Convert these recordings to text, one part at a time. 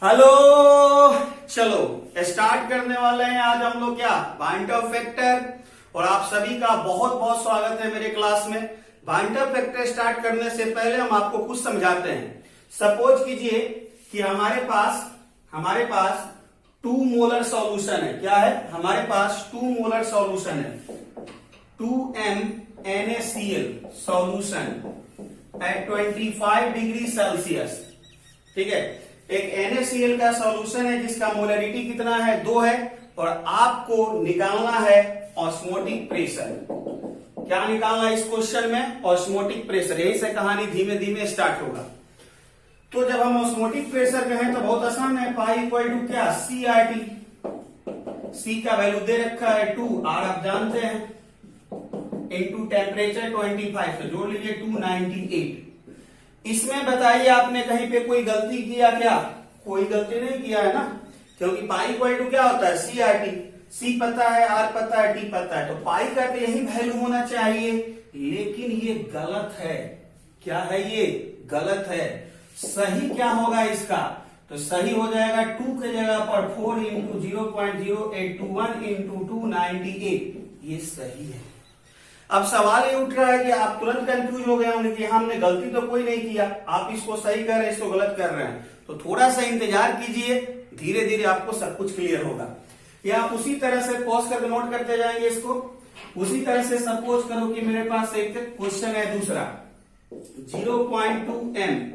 Hello. चलो start करने वाले हैं आज हम लोग क्या पॉइंटर फैक्टर। और आप सभी का बहुत बहुत स्वागत है मेरे क्लास में। पॉइंटर फैक्टर स्टार्ट करने से पहले हम आपको कुछ समझाते हैं। सपोज कीजिए कि हमारे पास 2 मोलर सॉल्यूशन है। क्या है? हमारे पास 2 मोलर सॉल्यूशन है। 2MnACl solution at 25 degree Celsius. ठीक है, एक NaCl का सॉल्यूशन है जिसका मोलरिटी कितना है? 2 है। और आपको निकालना है ऑस्मोटिक प्रेशर। क्या निकालना है इस क्वेश्चन में? Osmotic pressure. यही से कहानी धीमे धीमे स्टार्ट होगा। तो जब हम ऑस्मोटिक प्रेशर कहें तो बहुत आसान है। पाई इक्वल टू क्या? CRT। C का वैल्यू दे रखा है 2, R आप जानते हैं, इंटू टेम्परेचर 25, तो जोड़ लीजिए 298। इसमें बताइए आपने कहीं पे कोई गलती किया क्या? कोई गलती नहीं किया है ना, क्योंकि पाई इक्वल टू क्या होता है? CRT। C पता है, R पता है, T पता है, तो पाई का तो यही वैल्यू होना चाहिए। लेकिन ये गलत है। क्या है ये? गलत है। सही क्या होगा इसका? तो सही हो जाएगा 2 के जगह पर 4 इंटू 0.0821 इंटू 298। ये सही है। अब सवाल ये उठ रहा है कि आप तुरंत कंफ्यूज हो गए होंगे कि हमने गलती तो कोई नहीं किया, आप इसको सही कर रहे हैं, इसको गलत कर रहे हैं। तो थोड़ा सा इंतजार कीजिए, धीरे धीरे आपको सब कुछ क्लियर होगा। या आप उसी तरह से पॉज करके नोट करते जाएंगे इसको। उसी तरह से सपोज करो कि मेरे पास एक क्वेश्चन है दूसरा। 0.2M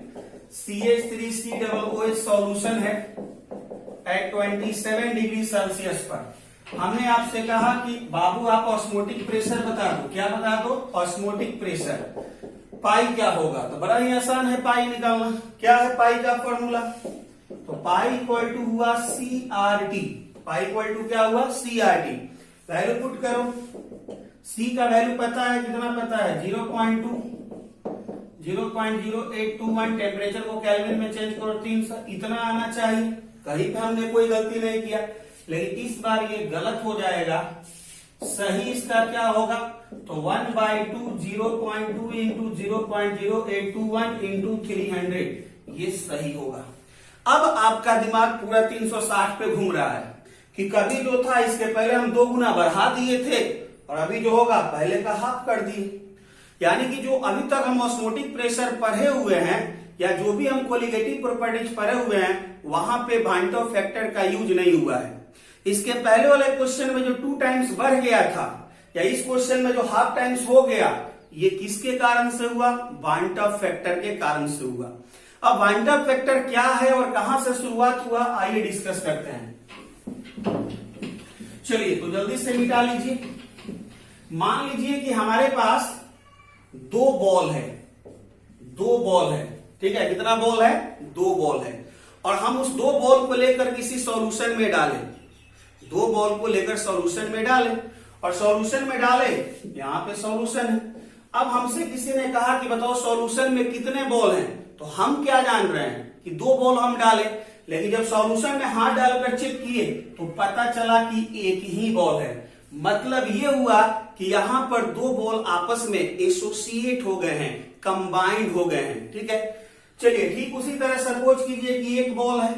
CH3COOH सॉल्यूशन है एट 27 डिग्री सेल्सियस पर। हमने आपसे कहा कि बाबू आप ऑस्मोटिक प्रेशर बता दो। क्या बता दो? Osmotic pressure. पाई क्या होगा? तो बड़ा ही आसान है पाई निकालना। क्या है पाई का फॉर्मूला? तो पाई इक्वल टू हुआ CRT। पाई इक्वल टू क्या हुआ? CRT। वैल्यू पुट करो। C का वैल्यू पता है, कितना पता है? 0.0821। टेम्परेचर को केल्विन में चेंज करो 300। इतना आना चाहिए। कहीं पे हमने कोई गलती नहीं किया, लेकिन इस बार ये गलत हो जाएगा। सही इसका क्या होगा? तो 1/2 0.2 इंटू 0.0821 इंटू 300, ये सही होगा। अब आपका दिमाग पूरा 360 पे घूम रहा है कि कभी जो था इसके पहले हम 2 गुना बढ़ा दिए थे और अभी जो होगा पहले का हाफ कर दिए। यानी कि जो अभी तक हम ऑस्मोटिक प्रेशर पढ़े हुए हैं या जो भी हम कोलिगेटिव प्रॉपर्टीज पढ़े हुए हैं वहां पे पॉइंटर फैक्टर का यूज नहीं हुआ है। इसके पहले वाले क्वेश्चन में जो 2 टाइम्स बढ़ गया था या इस क्वेश्चन में जो हाफ टाइम्स हो गया, ये किसके कारण से हुआ? पॉइंटर फैक्टर के कारण से हुआ। अब पॉइंटर फैक्टर क्या है और कहां से शुरुआत हुआ, आइए डिस्कस करते हैं। चलिए तो जल्दी से मिटा लीजिए। मान लीजिए कि हमारे पास 2 बॉल है। 2 बॉल है, ठीक है। कितना बॉल है? 2 बॉल है। और हम उस 2 बॉल को लेकर किसी सॉल्यूशन में डालें। 2 बॉल को लेकर सॉल्यूशन में डालें और सॉल्यूशन में डाले, यहां पे सॉल्यूशन है। अब हमसे किसी ने कहा कि बताओ सॉल्यूशन में कितने बॉल हैं, तो हम क्या जान रहे हैं कि 2 बॉल हम डालें। लेकिन जब सॉल्यूशन में हाथ डालकर चेक किए तो पता चला कि एक ही बॉल है। मतलब ये हुआ कि यहां पर 2 बॉल आपस में एसोसिएट हो गए हैं, कंबाइंड हो गए हैं। ठीक है, चलिए ठीक उसी तरह सपोज कीजिए कि एक बॉल है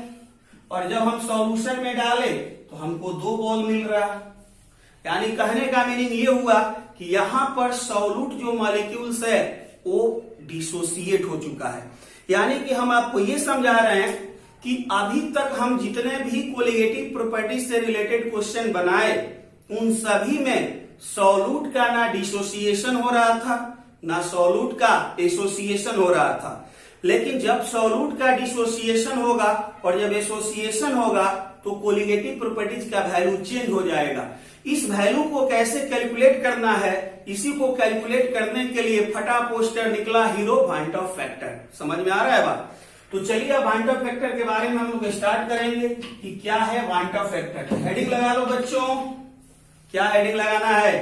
और जब हम सॉल्यूशन में डाले तो हमको 2 बॉल मिल रहा। यानी कहने का मीनिंग ये हुआ कि यहां पर सॉल्यूट जो मॉलिक्यूल्स है वो डिसोसिएट हो चुका है। यानी कि हम आपको ये समझा रहे हैं कि अभी तक हम जितने भी कोलिगेटिव प्रॉपर्टीज से रिलेटेड क्वेश्चन बनाए उन सभी में सॉल्यूट का ना डिसोसिएशन हो रहा था ना सॉल्यूट का एसोसिएशन हो रहा था। लेकिन जब सॉल्यूट का डिसोसिएशन होगा और जब एसोसिएशन होगा तो कोलिगेटिव प्रॉपर्टीज का वैल्यू चेंज हो जाएगा। इस वैल्यू को कैसे कैलकुलेट करना है, इसी को कैलकुलेट करने के लिए फटा पोस्टर निकला हीरो पॉइंटर फैक्टर। समझ में आ रहा है बात? तो चलिए अब पॉइंटर फैक्टर के बारे में हम लोग स्टार्ट करेंगे कि क्या है पॉइंटर फैक्टर। हेडिंग लगा लो बच्चों। क्या हेडिंग लगाना है?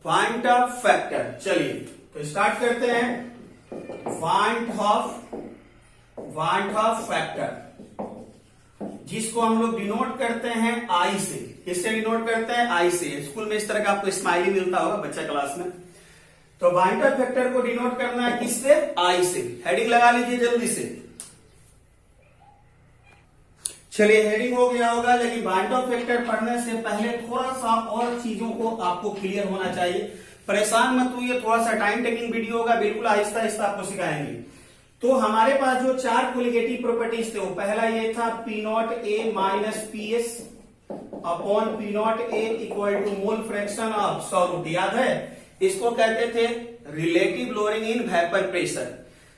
Pointer factor. चलिए तो स्टार्ट करते हैं। पॉइंट ऑफ फैक्टर जिसको हम लोग डिनोट करते हैं आई से। किससे डिनोट करते हैं? आई से। स्कूल में इस तरह का आपको स्माइली मिलता होगा बच्चा क्लास में। तो पॉइंटर फैक्टर को डिनोट करना है किससे? आई से। हेडिंग लगा लीजिए जल्दी से। चलिए हेडिंग हो गया होगा, लेकिन बाइंड ऑफ फैक्टर पढ़ने से पहले थोड़ा सा और चीजों को आपको क्लियर होना चाहिए। परेशान मत हुई, थोड़ा सा टाइम टेकिंग वीडियो होगा, बिल्कुल आहिस्ता आहिस्ता आपको सिखाएंगे। तो हमारे पास जो 4 कोलिगेटिव प्रॉपर्टीज थे, वो पहला ये था P not A minus P S upon P not A equal to mole fraction of solute, याद है? इसको कहते थे relative lowering in vapour pressure.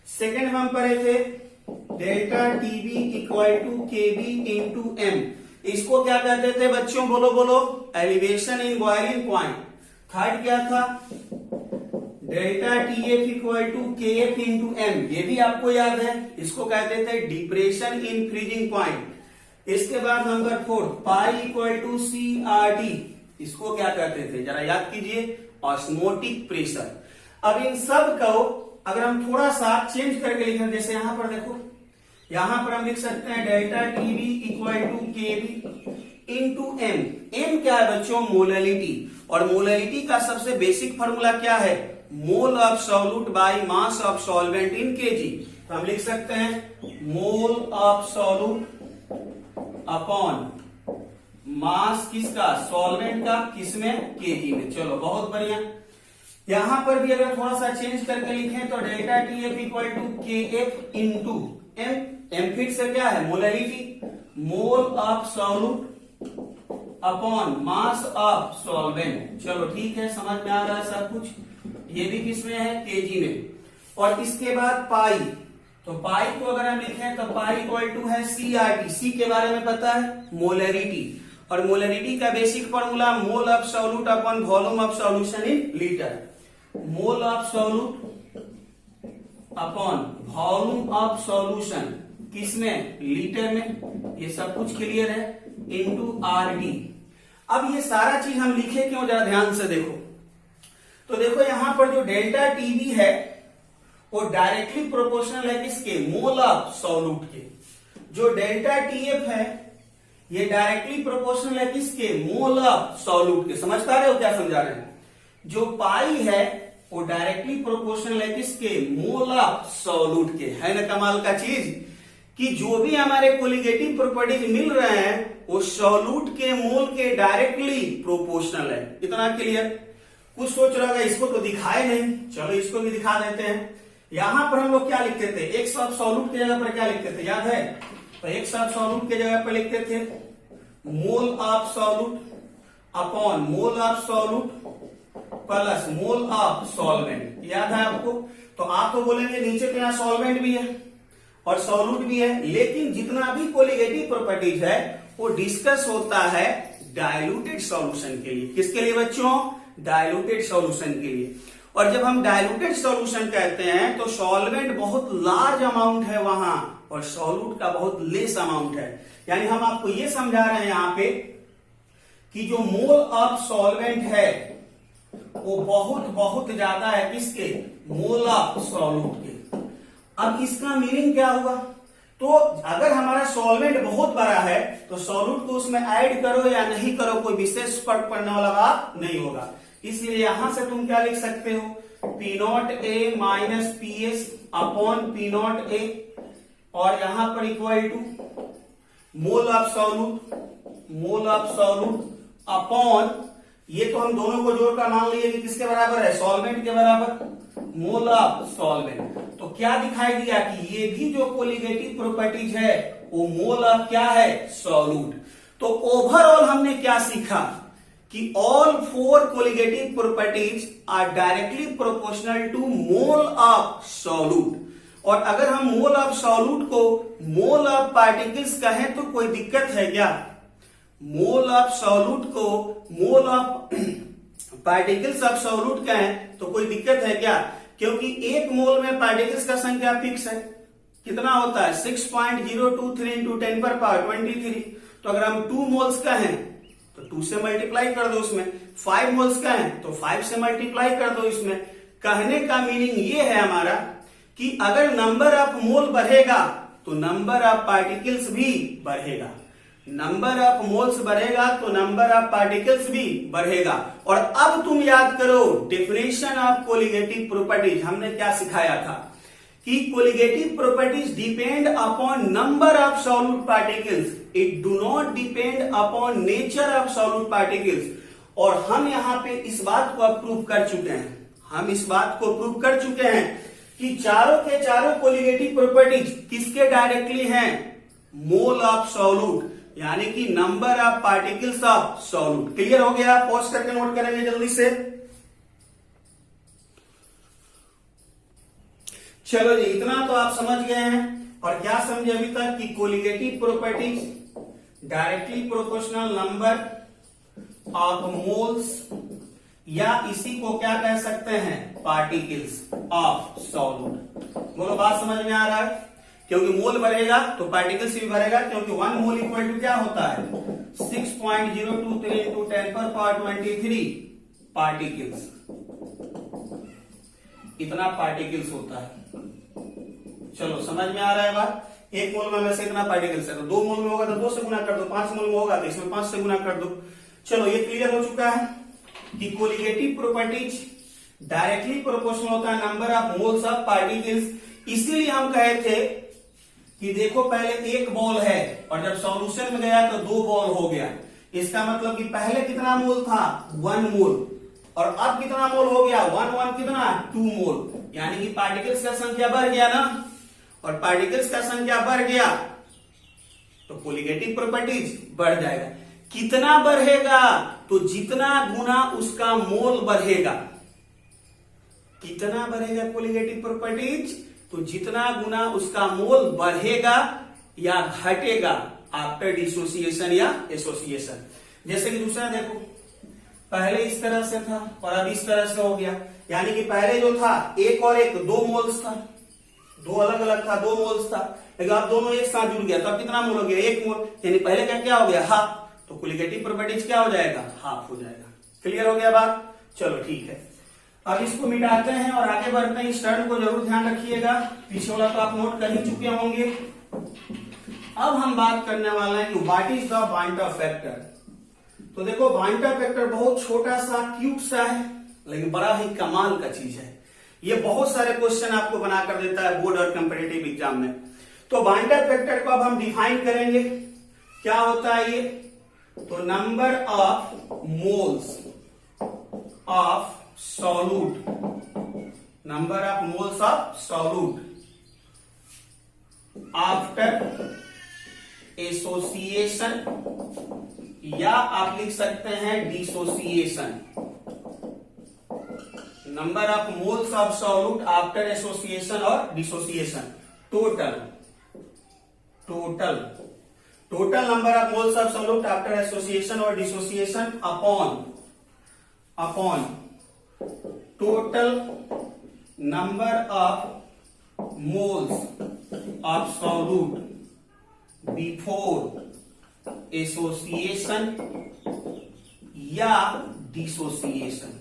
Second हम पढ़े थे delta TB equal to KB into m, इसको क्या कहते थे बच्चों? बोलो बोलो, elevation in boiling point. Third क्या था? Delta TF equal to KF into m, ये भी आपको याद है, इसको कहते थे डिप्रेशन इन फ्रीजिंग पॉइंट। इसके बाद number 4 pi equal to C r d, इसको क्या कहते थे? जरा याद कीजिए, ऑस्मोटिक प्रेशर। अब इन सब को अगर हम थोड़ा सा चेंज करके लिखें, जैसे यहां पर देखो, यहां पर हम लिख सकते हैं delta TB equal to KB into m. M क्या है बच्चों? मोलैलिटी, और मोलैलिटी का सबसे बेसिक फॉर्मूला क्या है? मोल of solute by mass of solvent in KG. तो हम लिख सकते हैं मोल ऑफ सॉल्यूट अपॉन मास किसका? सॉल्वेंट का, किसमें? केजी में। चलो बहुत बढ़िया। यहां पर भी अगर थोड़ा सा चेंज करके लिखें तो delta T F equal to k f into m. M फिर से क्या है? Molality, mole of solute upon mass of solvent. चलो ठीक है, समझ में आ रहा है सब कुछ। ये भी किसमें है? केजी में। और इसके बाद पाई, तो पाई को अगर हम लिखें तो पाई इक्वल टू है सी आर टी। सी के बारे में पता है, मोलैरिटी, और मोलैरिटी का basic formula mole of solute upon volume of solution in litre. Mole of solute upon volume of solution, किसमें? लीटर में। ये सब कुछ क्लियर है, इनटू आर डी। अब ये सारा चीज हम लिखे क्यों? जरा ध्यान से देखो। तो देखो यहां पर जो डेल्टा टीबी है वो डायरेक्टली प्रोपोर्शनल है किसके? मोल ऑफ सॉल्यूट के। जो डेल्टा टीएफ है ये डायरेक्टली प्रोपोर्शनल है किसके? मोल ऑफ सॉल्यूट के। समझ पा रहे हो क्या समझा रहे हैं? जो पाई है वो डायरेक्टली प्रोपोर्शनल है किसके? मोल ऑफ सॉल्यूट के। है ना कमाल का चीज, कि जो भी हमारे कोलिगेटिव प्रॉपर्टीज मिल रहे हैं वो सॉल्यूट के मोल के डायरेक्टली प्रोपोर्शनल है। इतना क्लियर? कुछ सोच रहा होगा इसको तो दिखाए नहीं, चलो इसको भी दिखा देते हैं। यहां पर हम लोग क्या लिखते थे? एक्स ऑफ सॉल्यूट की जगह पर क्या लिखते थे, याद है? तो एक्स ऑफ सॉल्यूट की जगह पर लिखते थे मोल of solute upon mole of solute plus mole of solvent. याद है आपको? तो आप तो बोलेंगे नीचे तो यहां सॉल्वेंट भी है और सॉल्यूट भी है, लेकिन जितना भी कोलिगेटिव प्रॉपर्टीज है वो डिस्कस होता है डाइल्यूटेड सॉल्यूशन के लिए। किसके लिए बच्चों? डाइल्यूटेड सॉल्यूशन के लिए। और जब हम डाइल्यूटेड सॉल्यूशन कहते हैं तो सॉल्वेंट बहुत लार्ज अमाउंट है वहां और सॉल्यूट का बहुत लेस अमाउंट है। यानी हम आपको ये समझा रहे हैं यहां पे कि जो मोल ऑफ सॉल्वेंट है वो बहुत बहुत ज्यादा है किसके? मोल ऑफ सॉल्यूट के। अब इसका मीनिंग क्या हुआ? तो अगर हमारा सॉल्वेंट बहुत बड़ा है तो सॉल्यूट को उसमें ऐड करो या नहीं करो कोई विशेष फर्क पड़ने वाला बात नहीं होगा। इसलिए यहां से तुम क्या लिख सकते हो? P not a minus P S upon P not a, और यहां पर equal to mole of solute upon, ये तो हम दोनों को जोड़कर मान लिए कि किसके बराबर है? सॉल्वेंट के बराबर, मोल ऑफ सॉल्वेंट। तो क्या दिखाई दिया कि ये भी जो कोलिगेटिव प्रॉपर्टीज है वो मोल ऑफ क्या है? सॉल्यूट। तो ओवरऑल हमने क्या सीखा कि all 4 colligative properties are directly proportional to mole of solute. और अगर हम मोल ऑफ सॉल्यूट को मोल ऑफ पार्टिकल्स कहें तो कोई दिक्कत है क्या? मोल ऑफ सॉल्यूट को mole of particles of solute कहें तो कोई दिक्कत है क्या? क्योंकि एक मोल में पार्टिकल्स का संख्या फिक्स है। कितना होता है? 6.023 इंटू 10 पर पावर 23। तो अगर हम 2 मोल्स कहें तो 2 से मल्टीप्लाई कर दो उसमें, 5 मोल्स कहें तो 5 से मल्टीप्लाई कर दो इसमें। कहने का मीनिंग ये है हमारा कि अगर नंबर ऑफ मोल बढ़ेगा तो नंबर ऑफ पार्टिकल्स भी बढ़ेगा, नंबर ऑफ मोल्स बढ़ेगा तो नंबर ऑफ पार्टिकल्स भी बढ़ेगा। और अब तुम याद करो डेफिनेशन ऑफ कोलिगेटिव प्रॉपर्टीज हमने क्या सिखाया था कि colligative properties depend upon number of solute particles, it do not depend upon nature of solute particles. और हम यहां पे इस बात को अब प्रूव कर चुके हैं, हम इस बात को प्रूव कर चुके हैं कि चारों के चारों कोलिगेटिव प्रॉपर्टीज किसके डायरेक्टली हैं, मोल ऑफ सॉल्यूट, यानी कि number of particles of solute. Clear हो गया? पॉज करके नोट करेंगे जल्दी से। चलो जी, इतना तो आप समझ गए हैं। और क्या समझे अभी तक कि colligative properties directly proportional number of moles, या इसी को क्या कह सकते हैं, पार्टिकल्स ऑफ सॉल्यूट। बोलो बात समझ में आ रहा है? क्योंकि मोल बढ़ेगा तो पार्टिकल्स भी बढ़ेगा, क्योंकि 1 मोल इक्वल टू क्या होता है, 6.023 into 10⁻23 पार्टिकल्स, इतना पार्टिकल्स होता है। चलो समझ में आ रहा है बात? 1 मोल में वैसे इतना पार्टिकल्स है, तो 2 मोल में होगा तो 2 से गुना कर दो, 5 मोल में होगा तो इसमें 5 से गुना कर दो। चलो ये क्लियर हो चुका है कि कोलिगेटिव प्रॉपर्टीज डायरेक्टली प्रोपोर्शनल होता है number of moles of particles. इसीलिए हम कहे थे कि देखो पहले 1 बॉल है और जब सॉल्यूशन में गया तो 2 बॉल हो गया। इसका मतलब कि पहले कितना मोल था, 1 मोल, और अब कितना मोल हो गया, 1 कितना, 2 मोल, यानी कि पार्टिकल्स का संख्या बढ़ गया ना। और पार्टिकल्स का संख्या बढ़ गया तो कोलिगेटिव प्रॉपर्टीज बढ़ जाएगा। कितना बढ़ेगा, तो जितना गुना उसका मोल बढ़ेगा। कितना बढ़ेगा कोलिगेटिव प्रॉपर्टीज, तो जितना गुना उसका मोल बढ़ेगा या घटेगा आफ्टर डिसोसिएशन या एसोसिएशन। जैसे कि दूसरा देखो, पहले इस तरह से था और अब इस तरह से हो गया, यानी कि पहले जो था 1 और 1 2 मोल्स था, 2 अलग अलग था, 2 मोल्स था, लेकिन अब दोनों एक साथ जुड़ गया तो अब कितना मोल हो गया, 1 मोल, यानी पहले का क्या हो गया, हाफ। तो कोलिगेटिव प्रॉपर्टीज क्या हो जाएगा, हाफ हो जाएगा। क्लियर हो गया बात? चलो ठीक है, अब इसको मिटाते हैं और आगे बढ़ते हैं। इस टर्म को जरूर ध्यान रखिएगा, पीछे वाला तो आप नोट कर ही चुके होंगे। अब हम बात करने वाले हैं कि व्हाट इज द बाइंटर फैक्टर। तो देखो बाइंटर फैक्टर बहुत छोटा सा क्यूट सा है, लेकिन बड़ा ही कमाल का चीज है। ये बहुत सारे क्वेश्चन आपको बना कर देता है बोर्ड और कंपेटिटिव एग्जाम में। तो बाइंटर फैक्टर को अब हम डिफाइन करेंगे, क्या होता है ये, तो number of moles of solute, number of moles of solute after association, या आप लिख सकते हैं dissociation. Number of moles of solute after association और dissociation. Total number of moles of solute after association और dissociation upon total number of moles of solute before association या dissociation.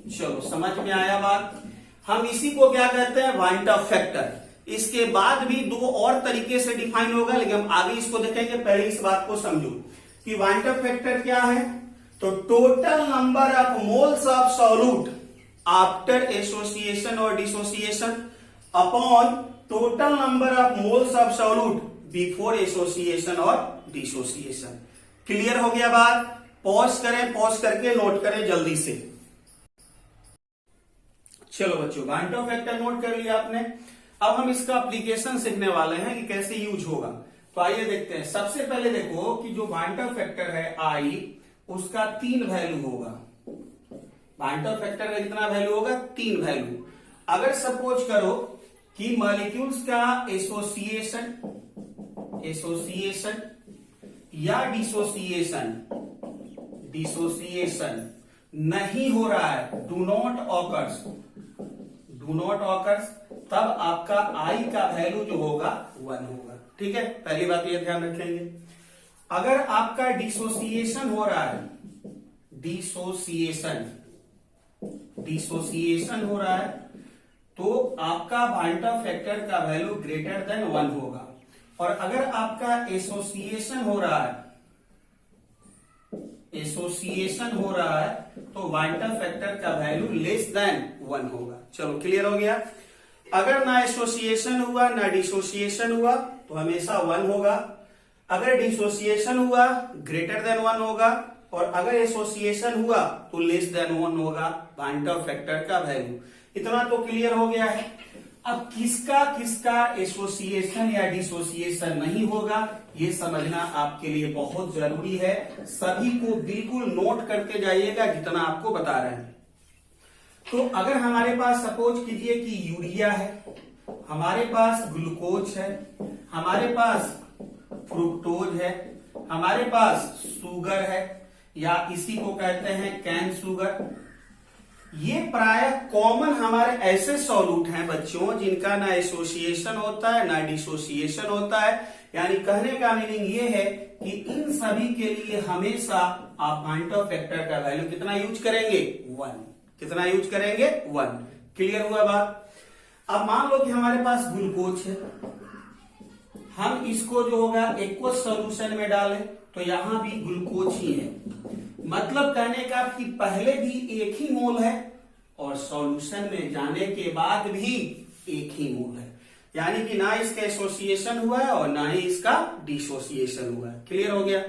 चलो समझ में आया बात? हम इसी को क्या कहते हैं, बाइंटर फैक्टर। इसके बाद भी 2 और तरीके से डिफाइन होगा, लेकिन हम आगे इसको देखेंगे। पहले इस बात को समझो कि बाइंटर फैक्टर क्या है। तो total number of moles of solute after association और dissociation upon total number of moles of solute before association और डिसोसिएशन। क्लियर हो गया बात? पॉज करें, पॉज करके नोट करें जल्दी से। चलो बच्चों, बाइंटर फैक्टर नोट कर लिया आपने। अब हम इसका एप्लीकेशन सीखने वाले हैं कि कैसे यूज होगा। तो आइए देखते हैं। सबसे पहले देखो कि जो बाइंटर फैक्टर है आई, उसका 3 वैल्यू होगा। बाइंटर फैक्टर का कितना वैल्यू होगा, 3 वैल्यू। अगर सपोज करो कि मॉलिक्यूल्स का एसोसिएशन या डिसोसिएशन नहीं हो रहा है, डू नॉट ऑकर्स, तब आपका आई का वैल्यू जो होगा 1 होगा। ठीक है, पहली बात ये ध्यान रखेंगे। अगर आपका डिसोसिएशन हो रहा है, डिसोसिएशन हो रहा है, तो आपका बाइंटर फैक्टर का वैल्यू ग्रेटर देन 1 होगा। और अगर आपका एसोसिएशन हो रहा है तो बाइंटर फैक्टर का वैल्यू लेस देन 1 होगा। चलो क्लियर हो गया? अगर ना एसोसिएशन हुआ ना डिसोसिएशन हुआ तो हमेशा 1 होगा। अगर डिसोसिएशन हुआ ग्रेटर देन 1 होगा, और अगर एसोसिएशन हुआ तो लेस देन 1 होगा पॉइंट ऑफ फैक्टर का वैल्यू। इतना तो क्लियर हो गया है। अब किसका किसका एसोसिएशन या डिसोसिएशन नहीं होगा ये समझना आपके लिए बहुत जरूरी है। सभी को बिल्कुल नोट करते जाइएगा जितना आपको बता रहे हैं। तो अगर हमारे पास सपोज कीजिए कि यूरिया है, हमारे पास ग्लूकोज है, हमारे पास फ्रुक्टोज है, हमारे पास शुगर है, या इसी को कहते हैं कैन शुगर। ये प्राय कॉमन हमारे ऐसे सॉल्यूट हैं बच्चों जिनका ना एसोसिएशन होता है ना डिसोसिएशन होता है। यानी कहने का मीनिंग ये है कि इन सभी के लिए हमेशा आप पॉइंट ऑफ फैक्टर का वैल्यू कितना यूज करेंगे? 1। कितना यूज करेंगे? 1। क्लियर हुआ बात? अब मान लो कि हमारे पास ग्लूकोज है, हम इसको जो होगा एक्वस सॉल्यूशन में डालें तो यहां भी ग्लूकोज ही है। मतलब कहने का कि पहले भी एक ही मोल है और सॉल्यूशन में जाने के बाद भी एक ही मोल है। यानी कि ना इसका एसोसिएशन हुआ है और ना ही इसका डिसोसिएशन हुआ है। क्लियर हो गया?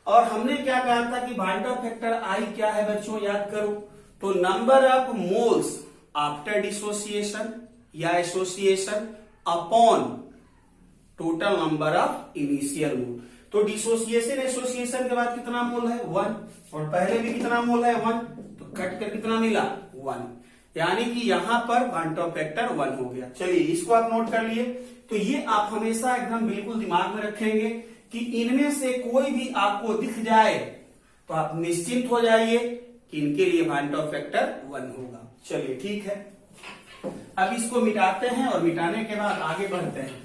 और हमने क्या कहा था कि पॉइंट ऑफ फैक्टर आई क्या है बच्चों, याद करो। तो number of moles after dissociation या association upon total number of initial mole. तो डिसोसिएशन एसोसिएशन के बाद कितना मोल है? 1। और पहले भी कितना मोल है? 1। तो कट कर कितना मिला? 1। यानी कि यहां पर पॉइंट ऑफ फैक्टर 1 हो गया। चलिए इसको आप नोट कर लिए। तो ये आप हमेशा एकदम बिल्कुल दिमाग में रखेंगे कि इनमें से कोई भी आपको दिख जाए तो आप निश्चिंत हो जाइए कि इनके लिए पॉइंट ऑफ फैक्टर 1 होगा। चलिए ठीक है, अब इसको मिटाते हैं और मिटाने के बाद आगे बढ़ते हैं।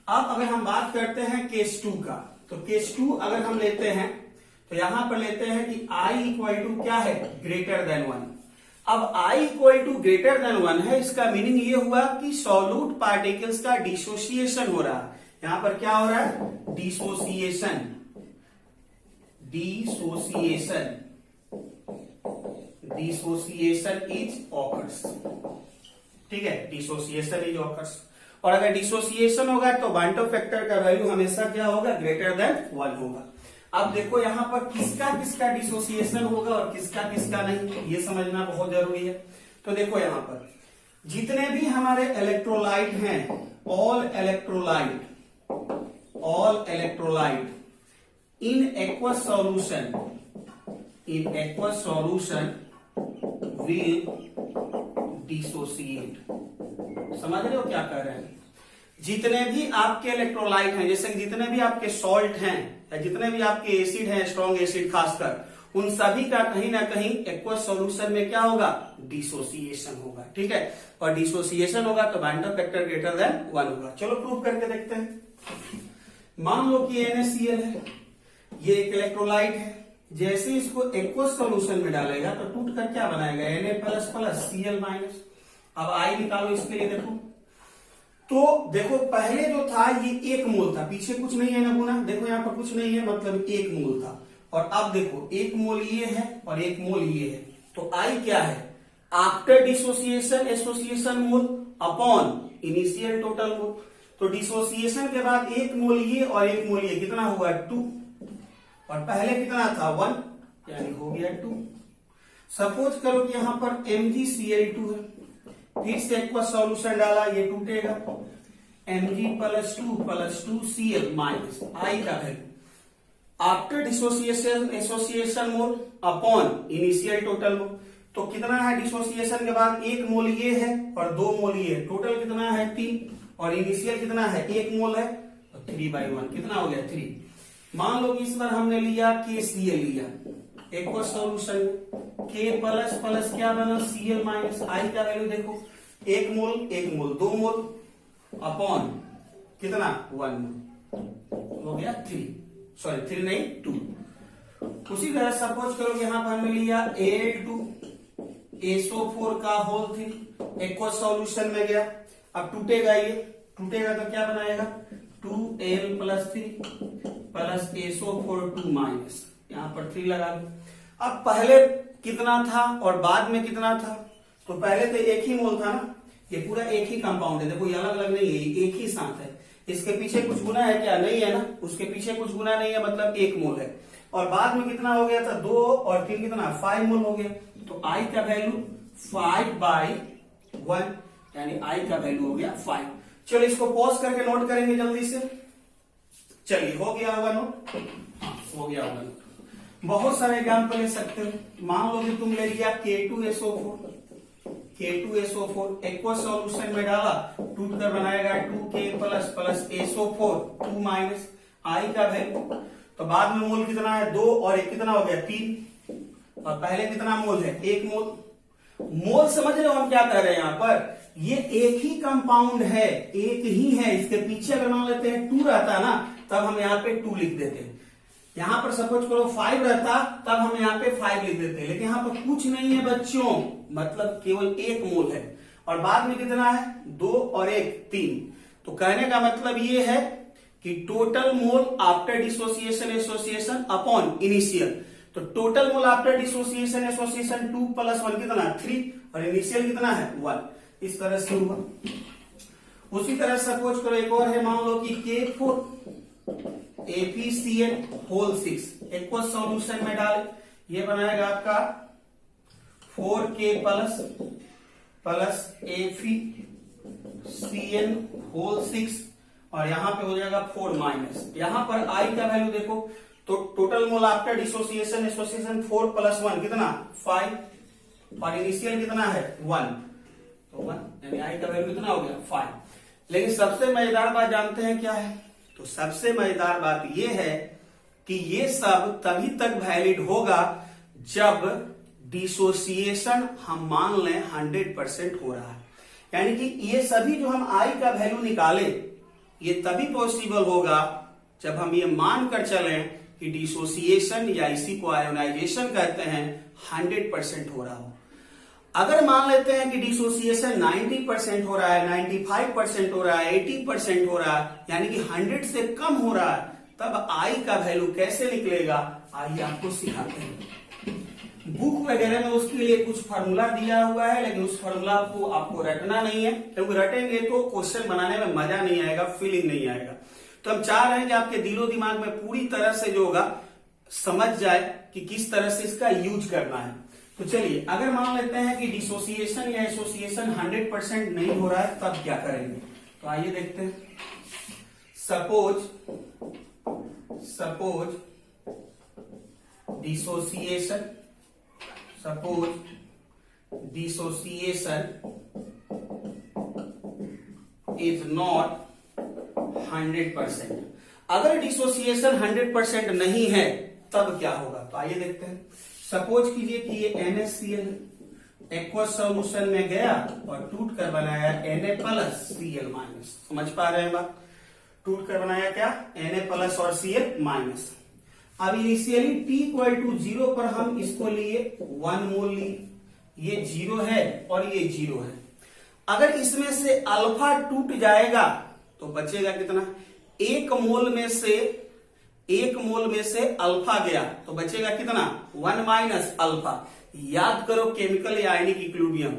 अब अगर हम बात करते हैं केस 2 का, तो केस 2 अगर हम लेते हैं तो यहां पर लेते हैं कि I इक्वल टू क्या है? Greater than 1। अब I equal to greater than 1 है, इसका मीनिंग ये हुआ कि सॉल्यूट पार्टिकल्स का डिसोसिएशन हो रहा है। यहां पर क्या हो रहा है? Dissociation. Dissociation dissociation is occurs. ठीक है, डिसोसिएशन इज ऑकर्स। और अगर डिसोसिएशन होगा तो पॉइंट ऑफ फैक्टर का वैल्यू हमेशा क्या होगा? ग्रेटर देन 1 होगा। अब देखो यहां पर किसका किसका डिसोसिएशन होगा और किसका किसका नहीं, ये समझना बहुत जरूरी है। तो देखो यहां पर जितने भी हमारे इलेक्ट्रोलाइट हैं, all electrolyte in aqueous solution will dissociate. समझ रहे हो क्या कह रहे हैं? जितने भी आपके इलेक्ट्रोलाइट हैं, जैसे जितने भी आपके सॉल्ट हैं या जितने भी आपके एसिड हैं, स्ट्रॉन्ग एसिड खासकर, उन सभी का कहीं ना कहीं एक्वस सॉल्यूशन में क्या होगा? डिसोसिएशन होगा। ठीक है, और डिसोसिएशन होगा तो point of factor greater than 1 होगा। चलो प्रूव करके देखते हैं। मान लो कि NaCl है, ये एक इलेक्ट्रोलाइट है। जैसे इसको एक्वस सॉल्यूशन में डालेगा तो टूट कर क्या बनाएगा? Na++Cl-। अब I निकालो इसके लिए। देखो तो देखो पहले जो था ये 1 मोल था, पीछे कुछ नहीं है नमूना, देखो यहाँ पर कुछ नहीं है, मतलब 1 मोल था। और अब देखो 1 मोल ये है और 1 मोल ये है। तो I क्या है? After dissociation association mole upon initial total mole. तो डिसोसिएशन के बाद 1 मोल ये और 1 मोल ये, कितना हुआ? 2। और पहले कितना था? 1, यानी हो गया 2। सपोज करो कि यहां पर MgCl2 है, फिर से एक्वस सॉल्यूशन डाला, ये टूटेगा। Mg+2+2Cl माइनस I का value after dissociation association mole upon initial total mole. तो कितना है? डिसोसिएशन के बाद 1 मोल ये है और 2 मोल ये है, टोटल कितना है? 3। और इनिशियल कितना है? 1 मोल है, तो 3/1 कितना हो गया? 3। मान लो कि इस बार हमने लिया KCl लिया एक्वस सॉल्यूशन, K++ क्या बना? Cl माइनस I का वैल्यू देखो, 1 मोल 1 मोल 2 मोल अपॉन कितना? 1 मोल हो गया 3, सॉरी 3 नहीं 2। उसी तरह सपोज करो कि यहां पर हमने लिया Al2SO4 का होल 3 एक्वस सॉल्यूशन में गया। अब टूटेगा, ये टूटेगा तो क्या बनाएगा? 2Al+3 प्लस SO4 2 माइनस, यहां पर 3 लगा दो। अब पहले कितना था और बाद में कितना था? तो पहले तो 1 ही मोल था ना, ये पूरा एक ही कंपाउंड है, देखो ये अलग अलग नहीं है, एक ही साथ है। इसके पीछे कुछ गुना है क्या? नहीं है ना, उसके पीछे कुछ गुना नहीं है, मतलब 1 मोल है। और बाद में कितना हो गया था? 2 और 3 कितना? 5 मोल हो गया। तो आई का वैल्यू 5/1, यानी आई का वैल्यू हो गया 5। चलो इसको पॉज करके नोट करेंगे जल्दी से। चलिए हो गया होगा नोट? हाँ हो गया होगा नोट। बहुत सारे एग्जाम्पल ले सकते हो। मान लो कि तुम ले लिया K2SO4, एक्वा सॉल्यूशन में डाला, टूट कर बनाएगा 2K प्लस SO4 2 माइनस आई का वैल्यू। तो बाद में मोल कितना है? 2 और 1 कितना हो गया? 3। और पहले कितना मोल है? 1 मोल। मोल समझ रहे हो हम क्या कर रहे हैं यहाँ पर? ये एक ही कंपाउंड है, एक ही है। इसके पीछे अगर मान लेते हैं 2 रहता ना, तब हम यहाँ पे 2 लिख देते हैं। यहां पर सपोज करो 5 रहता, तब हम यहाँ पे 5 लिख देते हैं। लेकिन यहाँ पर कुछ नहीं है बच्चों, मतलब केवल 1 मोल है। और बाद में कितना है? 2 और 1 3। तो कहने का मतलब ये है कि total mole after dissociation association upon initial. तो total mole after dissociation association 2 + 1 कितना? 3। और इनिशियल कितना है? 1। इस तरह से हुआ। उसी तरह सपोज करो एक और है, मान लो कि K4 ApCN6 एक्वा सॉल्यूशन में डाले, ये बनाएगा आपका 4K प्लस ApCN6 और यहां पे हो जाएगा 4 माइनस। यहां पर आई का वैल्यू देखो, तो total mole after dissociation association 4 + 1 कितना? 5। और इनिशियल कितना है? 1। तो 1, यानी आई का वैल्यू कितना हो गया? 5। लेकिन सबसे मजेदार बात जानते हैं क्या है? तो सबसे मजेदार बात यह है कि ये सब तभी तक वैलिड होगा जब डिसोसिएशन हम मान लें 100% हो रहा है। यानी कि ये सभी जो हम आई का वैल्यू निकाले, ये तभी पॉसिबल होगा जब हम ये मानकर चलें कि डिसोसिएशन या इसी को आयोनाइजेशन कहते हैं 100% हो रहा हो। अगर मान लेते हैं कि डिसोसिएशन 90% हो रहा है, 95% हो रहा है, 80% हो रहा है, यानी कि 100 से कम हो रहा है, तब आई का वैल्यू कैसे निकलेगा? आइए आपको सिखाते हैं। बुक वगैरह में उसके लिए कुछ फार्मूला दिया हुआ है, लेकिन उस फार्मूला को आपको रटना नहीं है, क्योंकि रटेंगे तो क्वेश्चन बनाने में मजा नहीं आएगा, फीलिंग नहीं आएगा। तो हम चाह रहे हैं कि आपके दिलो दिमाग में पूरी तरह से जो होगा समझ जाए कि किस तरह से इसका यूज करना है। तो चलिए, अगर मान लेते हैं कि डिसोसिएशन या एसोसिएशन 100% नहीं हो रहा है, तब क्या करेंगे? तो आइए देखते हैं। Suppose dissociation is not 100%। अगर डिसोसिएशन 100% नहीं है, तब क्या होगा? तो आइए देखते हैं। सपोज कीजिए कि ये NaCl एक्वा सॉल्यूशन में गया और टूट कर बनाया Na+Cl-। समझ पा रहे हैं बात? टूट कर बनाया क्या? Na+ और Cl-। अब इनिशियली t = 0 पर हम इसको लिए 1 मोल लिए, ये 0 है और ये 0 है। अगर इसमें से अल्फा टूट जाएगा तो बचेगा कितना? 1 मोल में से अल्फा गया तो बचेगा कितना? 1 माइनस अल्फा। याद करो केमिकल या आयनिक इक्विलिब्रियम।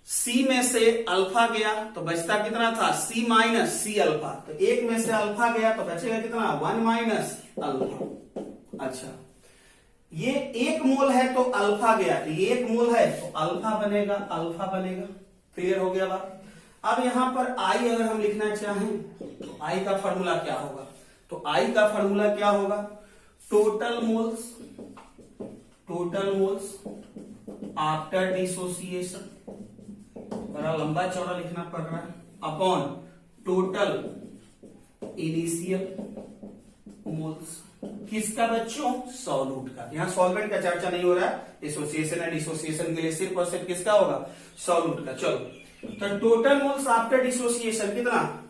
C में से अल्फा गया तो बचता कितना था? C minus C alpha. तो 1 में से अल्फा गया तो बचेगा कितना? 1 माइनस अल्फा। अच्छा, ये 1 मोल है तो अल्फा गया, तो ये 1 मोल है तो अल्फा बनेगा। क्लियर हो गया बात? अब यहां पर आई अगर हम लिखना चाहें तो आई का फॉर्मूला क्या होगा? तो आई का फॉर्मूला क्या होगा? टोटल मोल्स आफ्टर डिसोसिएशन, बड़ा लंबा चौड़ा लिखना पड़ रहा है, अपॉन टोटल इनिशियल मोल्स। किसका बच्चों? सॉल्यूट का। यहां सॉल्वेंट का चर्चा नहीं हो रहा है, एसोसिएशन है, डिसोसिएशन के लिए सिर्फ और सिर्फ किसका होगा? सॉल्यूट का। चलो, तो टोटल मोल्स आफ्टर डिसोसिएशन कितना?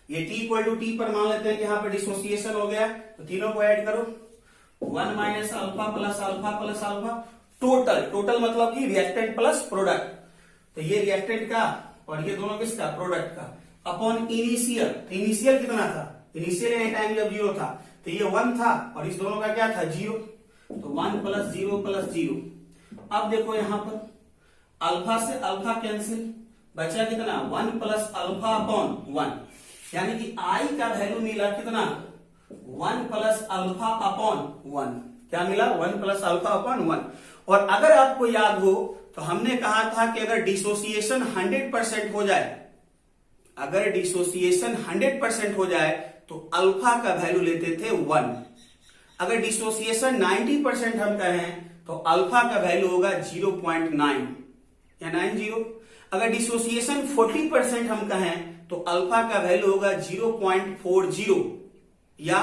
ये T पर मान लेते हैं कि यहाँ पे डिसोसिएशन हो गया, तो तीनों को ऐड करो, 1 minus alpha plus alpha. Total मतलब कि रिएक्टेंट प्लस प्रोडक्ट, तो ये रिएक्टेंट का और ये दोनों किसका? प्रोडक्ट का, अपॉन इनिशियल। तो इनिशियल कितना था? इनिशियल एनी टाइम जब 0 था तो ये 1 था और इस दोनों का क्या था? 0। तो 1 + 0 + 0। अब देखो यहां पर अल्फा से अल्फा कैंसिल, बचा कितना 1 प्लस अल्फा अपॉन 1, यानी कि आई का वैल्यू मिला कितना 1 प्लस अल्फा अपॉन 1। क्या मिला 1 प्लस अल्फा अपॉन 1। और अगर आपको याद हो तो हमने कहा था कि अगर डिसोसिएशन 100% हो जाए, अगर डिसोसिएशन 100% हो जाए तो अल्फा का वैल्यू लेते थे 1। अगर डिसोसिएशन 90% हम कहें तो अल्फा का वैल्यू होगा 0.9 या 90। अगर डिसोसिएशन 40% हम कहें तो अल्फा का वैल्यू होगा 0.40 या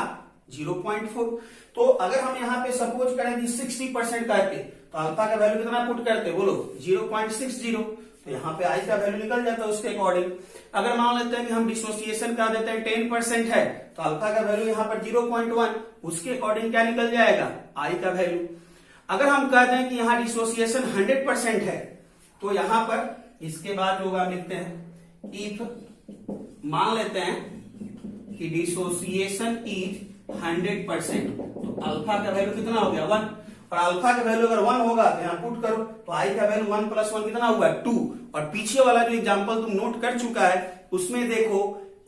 0.4। तो अगर हम यहां पे सपोज करें कि 60% करते तो अल्फा का वैल्यू कितना पुट करते, बोलो 0.60। तो यहाँ पे आई का वैल्यू निकल जाता है उसके अकॉर्डिंग। अगर मान लेते हैं कि हम डिसोसिएशन का देते हैं 10% है तो अल्फा का वैल्यू यहाँ पर 0.1, उसके अकॉर्डिंग क्या निकल जाएगा आई का वैल्यू। अगर हम कहते हैं कि यहाँ डिसोसिएशन 100% है तो यहां पर इसके बाद होगा लिखते हैं इफ मान लेते हैं कि डिसोसिएशन इज 100%, तो अल्फा का वैल्यू कितना हो गया 1। और अल्फा का वैल्यू अगर 1 होगा तो यहाँ पुट करो तो आई का वैल्यू 1 प्लस 1 कितना हुआ 2। और पीछे वाला जो एग्जांपल तुम नोट कर चुका है उसमें देखो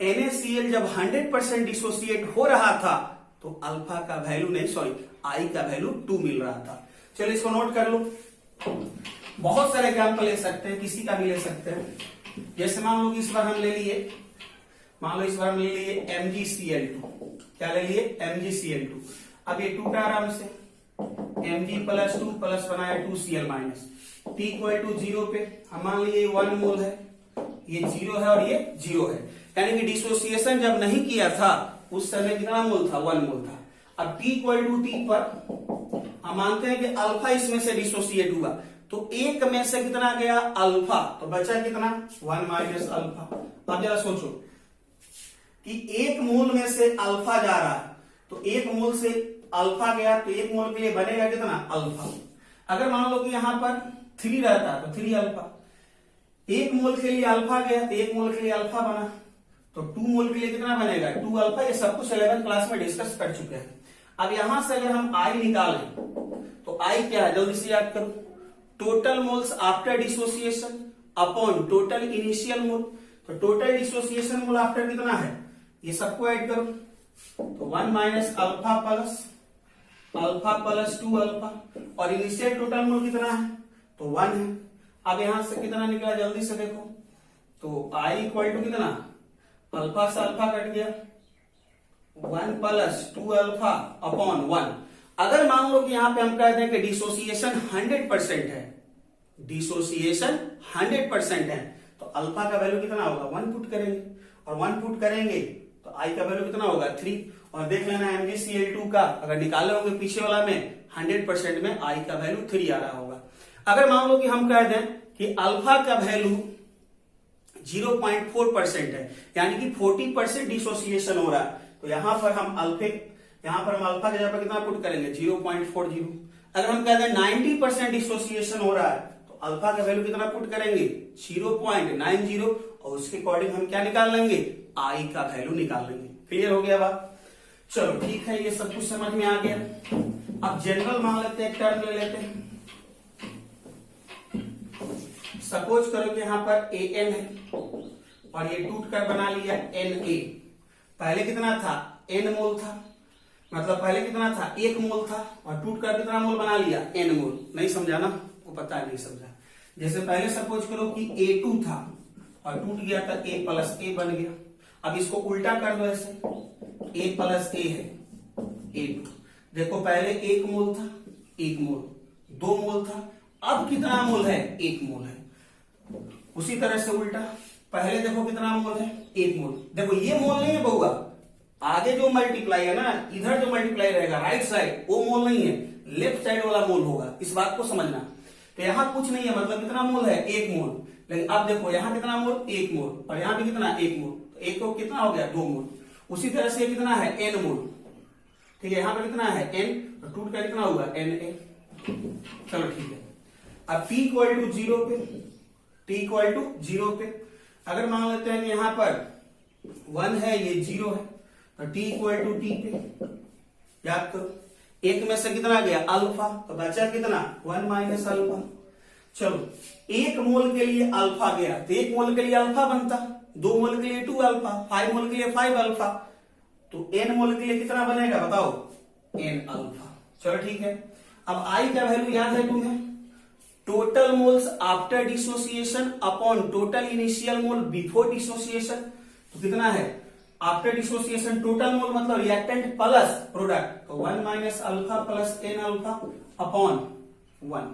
NaCl जब 100% डिसोसिएट हो रहा था तो अल्फा का वैल्यू नहीं, सॉरी आई का वैल्यू 2 मिल रहा था। चलो इसको नोट कर लो। बहुत सारे एग्जाम्पल ले सकते हैं, किसी का भी ले सकते हैं। जैसे मान लो कि इस बार हम ले लिए, मान लो इस बार हम ले लिए MgCl2। क्या ले लिए MgCl2। अब ये टूटा आराम से, Mg प्लस 2 प्लस बनाया 2Cl minus, T equal to 0 पे हम मान लिए 1 मोल है, ये 0 है और ये 0 है, यानी कि डिसोसिएशन जब नहीं किया था उस समय कितना मोल था 1 मोल था। अब T इक्वल टू T पर हम मानते हैं कि अल्फा इसमें से डिसोसिएट हुआ तो एक में से कितना गया अल्फा, तो बचा कितना 1 माइनस अल्फा। अब जरा सोचो कि एक मोल में से अल्फा जा रहा है तो एक मोल से अल्फा गया तो एक मोल के लिए बनेगा कितना अल्फा। अगर मान लो कि यहां पर 3 रहता तो 3 अल्फा, एक मोल के लिए अल्फा गया तो एक मोल के लिए अल्फा बना, तो 2 मोल के लिए कितना बनेगा 2 अल्फा। ये सब कुछ 11th क्लास में डिस्कस कर चुके हैं। अब यहां से अगर हम आई निकालें तो आई क्या है जल्दी से याद करो, total moles after dissociation upon total initial mole. तो टोटल डिसोसिएशन मोल आफ्टर कितना है, ये सबको ऐड करो तो 1 माइनस अल्फा प्लस 2 अल्फा, और इनिशियल टोटल मोल कितना है तो 1 है। अब यहां से कितना निकला जल्दी से देखो, तो आई इक्वल टू कितना अल्फा से अल्फा कट गया 1 प्लस 2 अल्फा अपॉन 1। अगर मान लो कि यहां पे हम कहते हैं कि डिसोसिएशन 100% है, डिसोसिएशन 100% है तो अल्फा का वैल्यू कितना होगा 1 पुट करेंगे, और 1 पुट करेंगे तो आई का वैल्यू कितना होगा 3। और देख लेना MgCl2 का अगर निकाले होंगे पीछे वाला में 100% में आई का वैल्यू 3 आ रहा होगा। अगर मान लो कि हम कह दें कि अल्फा का वैल्यू 0.4% है, यानी कि 40% डिसोसिएशन हो रहा है, तो यहां पर हम अल्फा के जगह पर कितना पुट करेंगे 0.40। अगर हम कहते हैं 90% डिसोसिएशन हो रहा है तो अल्फा का वैल्यू कितना पुट करेंगे 0.90, और उसके अकॉर्डिंग हम क्या निकाल लेंगे आई का वैल्यू निकाल लेंगे। क्लियर हो गया बात। चलो ठीक है, ये सब कुछ समझ में आ गया। अब जनरल मान लेते हैं, टर्म ले लेते हैं। सपोज करो कि यहां पर AN है और ये टूट कर बना लिया Na। पहले कितना था N मोल था, मतलब पहले कितना था 1 मोल था, और टूट कर कितना मोल बना लिया N मोल। नहीं समझा ना, वो पता नहीं समझा। जैसे पहले सपोज करो कि A2 था और टूट गया था A प्लस A बन गया। अब इसको उल्टा कर दो, ऐसे A प्लस A है A2। देखो पहले 1 मोल था, 1 मोल, 2 मोल था, अब कितना मोल है 1 मोल है। उसी तरह से उल्टा, पहले देखो कितना मोल है 1 मोल। देखो ये मोल नहीं है बहुआ, आगे जो मल्टीप्लाई है ना, इधर जो मल्टीप्लाई रहेगा राइट साइड वो मोल नहीं है, लेफ्ट साइड वाला मोल होगा। इस बात को समझना। तो यहाँ कुछ नहीं है, मतलब कितना मोल है 1 मोल। लेकिन अब देखो यहाँ कितना मोल 1 मोल, और यहाँ भी कितना 1 मोल, तो 1 को कितना हो गया 2 मोल। उसी तरह से कितना है N मोल, ठीक है। यहाँ पर कितना है N, तो टूट कर कितना होगा Na। चलो ठीक है। अब T इक्वल टू 0 पे, T इक्वल टू 0 पे अगर मान लेते हैं कि यहाँ पर 1 है, ये 0 है, तो T इक्वल टू T पे याद करो, एक में से कितना गया अल्फा, तो बचा कितना 1 माइनस अल्फा। चलो, 1 मोल के लिए अल्फा गया तो 1 मोल के लिए अल्फा बनता, 2 मोल के लिए 2 अल्फा, 5 मोल के लिए 5 अल्फा, तो n मोल के लिए कितना बनेगा बताओ, n अल्फा। चलो ठीक है, अब I का वैल्यू याद है तुम्हें, total moles after dissociation upon total initial मोल बिफोर डिसोसिएशन। तो कितना है आफ्टर डिसोसिएशन, टोटल मोल मतलब रिएक्टेंट प्लस प्रोडक्ट, तो 1 minus alpha plus n alpha upon 1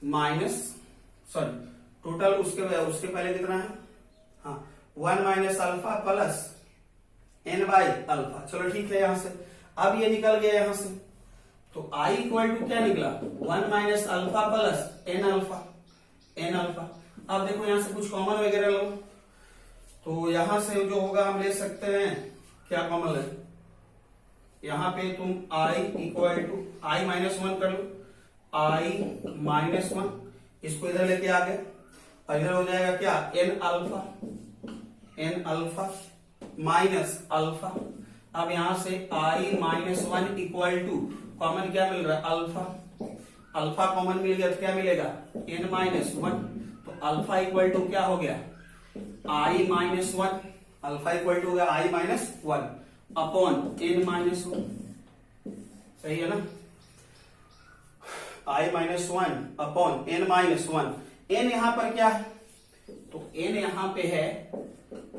minus, sorry total उसके पहले कितना है, हाँ 1 minus alpha plus n by alpha. चलो ठीक है, यहां से अब ये निकल गया यहां से, तो I इक्वल टू क्या निकला, 1 minus alpha plus n alpha. अब देखो यहां से कुछ कॉमन वगैरह लो, तो यहां से जो होगा हम ले सकते हैं, क्या कॉमन है, यहां पे तुम I equal to I minus 1 कर लो, I माइनस 1, इसको इधर लेके आ गए और इधर हो जाएगा क्या, n अल्फा माइनस अल्फा। अब यहां से I minus 1 equal to common क्या मिल रहा है, अल्फा कॉमन मिल गया तो क्या मिलेगा, n माइनस 1, तो अल्फा इक्वल टू क्या हो गया, I minus 1, alpha equal to हो गया I minus 1 upon n minus 1, सही है ना, I minus 1 upon n minus 1। n यहां पर क्या है, तो n यहां पे है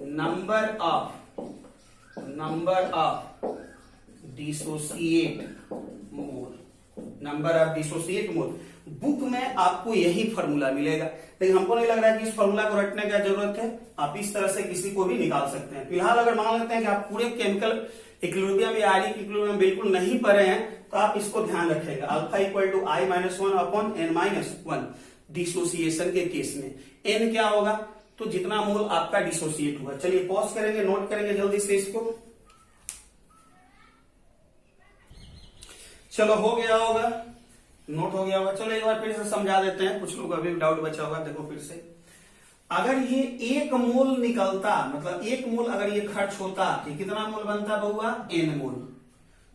number of dissociate mole. Book में आपको यही फॉर्मूला मिलेगा, लेकिन हमको नहीं लग रहा है कि इस फॉर्मूला को रटने की जरूरत है, आप इस तरह से किसी को भी निकाल सकते हैं। फिलहाल अगर मान लेते हैं कि आप पूरे केमिकल इक्विलिब्रियम या आयनिक इक्विलिब्रियम बिल्कुल नहीं पढ़े हैं, तो आप इसको ध्यान रखेंगे, alpha equal to I minus 1 upon n minus 1। Dissociation के केस में n क्या होगा, तो जितना मोल आपका डिसोसिएट हुआ। चलिए पॉज करेंगे, नोट करेंगे जल्दी से इसको। चलो हो गया होगा, नोट हो गया होगा। चलो एक बार फिर से समझा देते हैं, कुछ लोग अभी भी डाउट बचा होगा। देखो फिर से, अगर ये 1 मोल निकलता, मतलब 1 मोल अगर ये खर्च होता, तो कितना मोल बनता बहुआ, n मोल।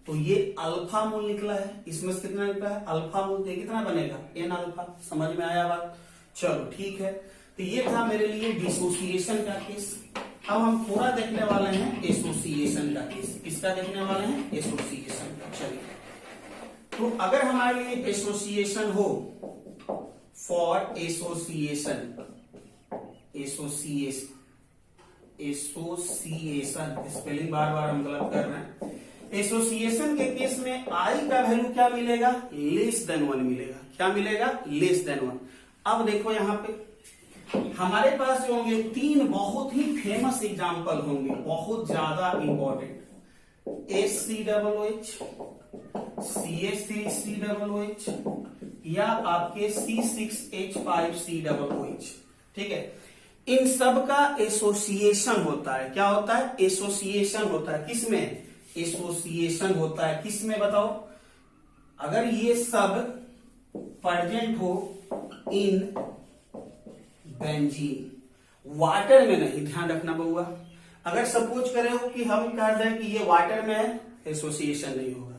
तो ये अल्फा मोल निकला है, इसमें से कितना निकला है, अल्फा मोल, तो कितना बनेगा, n अल्फा। समझ में आया बात, चलो ठीक है। तो ये था मेरे लिए डिसोसिएशन का केस। अब हम थोड़ा देखने वाले हैं एसोसिएशन का केस। किसका देखने वाले हैं, एसोसिएशन का। चलिए, तो अगर हमारे लिए एसोसिएशन हो, फॉर एसोसिएशन स्पेलिंग बार बार हम गलत कर रहे हैं। एसोसिएशन के केस में I का वैल्यू क्या मिलेगा, लेस देन 1 मिलेगा। क्या मिलेगा, लेस देन 1। अब देखो यहां पे हमारे पास जो होंगे 3 बहुत ही फेमस एग्जांपल होंगे, बहुत ज्यादा इंपॉर्टेंट, HCOOH, CH3COOH या आपके C6H5COOH। ठीक है, इन सब का एसोसिएशन होता है। क्या होता है, एसोसिएशन होता है। किसमें, एसोसिएशन होता है किसमें बताओ, अगर ये सब प्रेजेंट हो इन बेंजीन, वाटर में नहीं, ध्यान रखना बहुआ। अगर सपोज करें हो कि हम कह दें कि ये वाटर में है, एसोसिएशन नहीं होगा।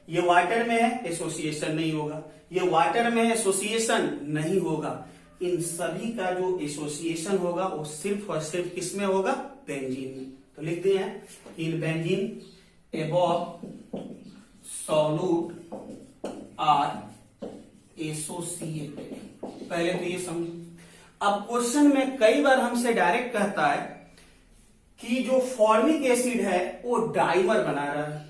ये वाटर में है, एसोसिएशन नहीं होगा। ये वाटर में है, एसोसिएशन नहीं होगा। इन सभी का जो एसोसिएशन होगा वो सिर्फ और सिर्फ किसमें होगा, बेंजीन में। तो लिख दिए हैं, in benzene above solute are associated। पहले तो ये समझो। अब क्वेश्चन में कई बार हमसे डायरेक्ट कहता है कि जो फॉर्मिक एसिड है वो डाइमर बना रहा है,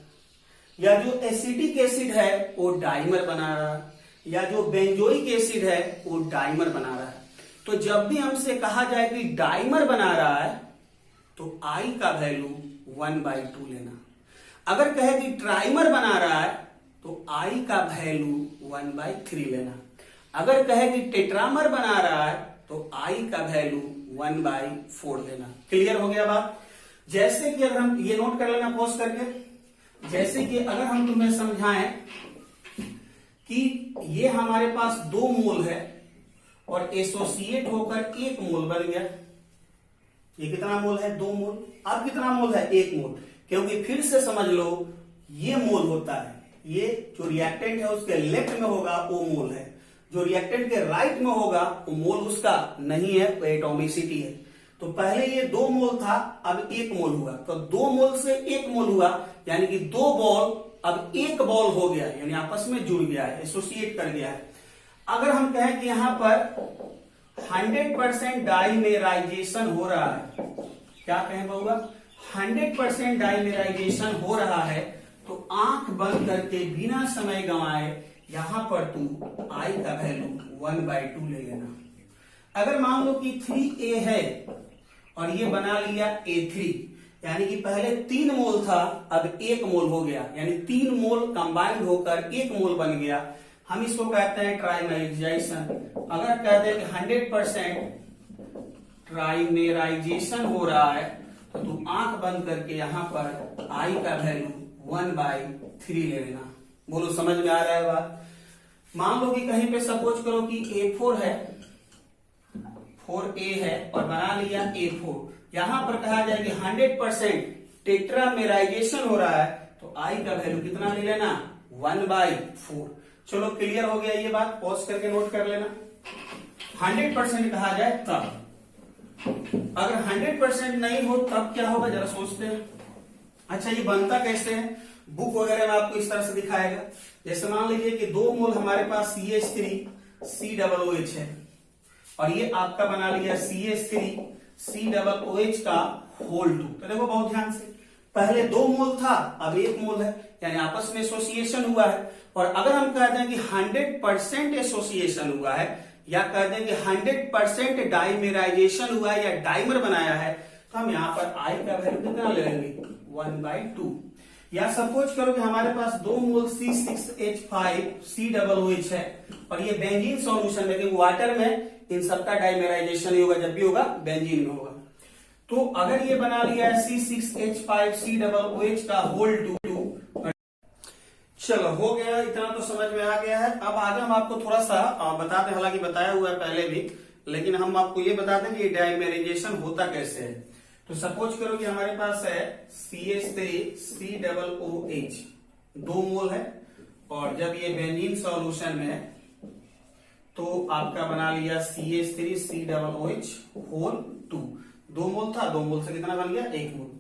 या जो एसिटिक एसिड है वो डाइमर बना रहा है, या जो बेंजोइक एसिड है वो डाइमर बना रहा है। तो जब भी हमसे कहा जाए कि डाइमर बना रहा है तो I का वैल्यू 1/2 लेना। अगर कहे कि ट्राइमर बना रहा है तो I का वैल्यू 1/3 लेना। अगर कहे कि टेट्रामर बना रहा है तो I का वैल्यू 1/4 लेना। क्लियर हो गया बात। जैसे कि अगर हम ये नोट कर लेना पॉज करके, जैसे कि अगर हम तुम्हें समझाएं कि ये हमारे पास 2 मोल है और एसोसिएट होकर 1 मोल बन गया। ये कितना मोल है, 2 मोल। अब कितना मोल है, 1 मोल। क्योंकि फिर से समझ लो, ये मोल होता है, ये जो रिएक्टेंट है उसके लेफ्ट में होगा वो मोल है, जो रिएक्टेंट के राइट में होगा वो मोल उसका नहीं है, वो एटॉमिसिटी है। तो पहले ये 2 मोल था, अब 1 मोल हुआ, तो 2 मोल से 1 मोल हुआ, यानी कि 2 बॉल अब 1 बॉल हो गया, यानी आपस में जुड़ गया है, एसोसिएट कर गया है। अगर हम कहें कि यहां पर 100% डाइमेराइजेशन हो रहा है, क्या कहें बहुआ, 100% डाइमेराइजेशन हो रहा है, तो आंख बंद करके बिना समय गंवाए यहां पर तू आई का वैल्यू 1/2 ले लेना। अगर मान लो कि 3A है और ये बना लिया A3, यानी कि पहले 3 मोल था, अब 1 मोल हो गया, यानी 3 मोल कंबाइंड होकर 1 मोल बन गया। हम इसको कहते हैं ट्राइमेराइजेशन। अगर कहते हैं कि 100% ट्राइमेराइजेशन हो रहा है, तो तू आंख बंद करके यहां पर आई का वैल्यू 1/3 ले लेना। बोलो समझ में आ रहा है बात। मान लो कि कहीं पे सपोज करो कि A4 है, 4A है और बना लिया A4, यहां पर कहा जाए कि 100% टेट्रामेराइजेशन हो रहा है, तो आई का वैल्यू कितना ले लेना, 1/4। चलो क्लियर हो गया ये बात, पॉज करके नोट कर लेना। 100% कहा जाए तब, अगर 100% नहीं हो तब क्या होगा जरा सोचते हैं। अच्छा ये बनता कैसे है, बुक वगैरह में आपको इस तरह से दिखाएगा। जैसे मान लीजिए कि 2 मोल हमारे पास CH3COOH है और ये आपका बना लिया CH3COOH का होल 2। तो देखो बहुत ध्यान से, पहले 2 मोल था, अब 1 मोल है, यानी आपस में एसोसिएशन हुआ है। और अगर हम कहते हैं कि 100% एसोसिएशन हुआ है, या कहते हैं कि 100% डाइमेराइजेशन हुआ है या डाइमर बनाया है, तो हम यहां पर आई का वैल्यू कितना ले लेंगे, 1/2। या सपोज करो कि हमारे पास 2 मोल C6H5COOH है और ये बेंजीन सॉल्यूशन में, क्योंकि वाटर में इन सबका डाइमेराइजेशन ही होगा, जब भी होगा बेंजीन में होगा। तो अगर ये बना लिया है C6H5COOH का होल 2, चलो हो गया, इतना तो समझ में आ गया है। अब आगे हम आपको थोड़ा सा बताते हैं, हालांकि बताया हुआ है पहले भी, लेकिन हम आपको ये बताते हैं कि डाइमेराइजेशन होता कैसे है। तो सपोज करो कि हमारे पास है CH3COOH, 2 मोल है और जब ये बेंजीन सॉल्यूशन में है तो आपका बना लिया CH3COOH होल 2। 2 मोल था, 2 मोल से कितना बन गया, 1 मोल।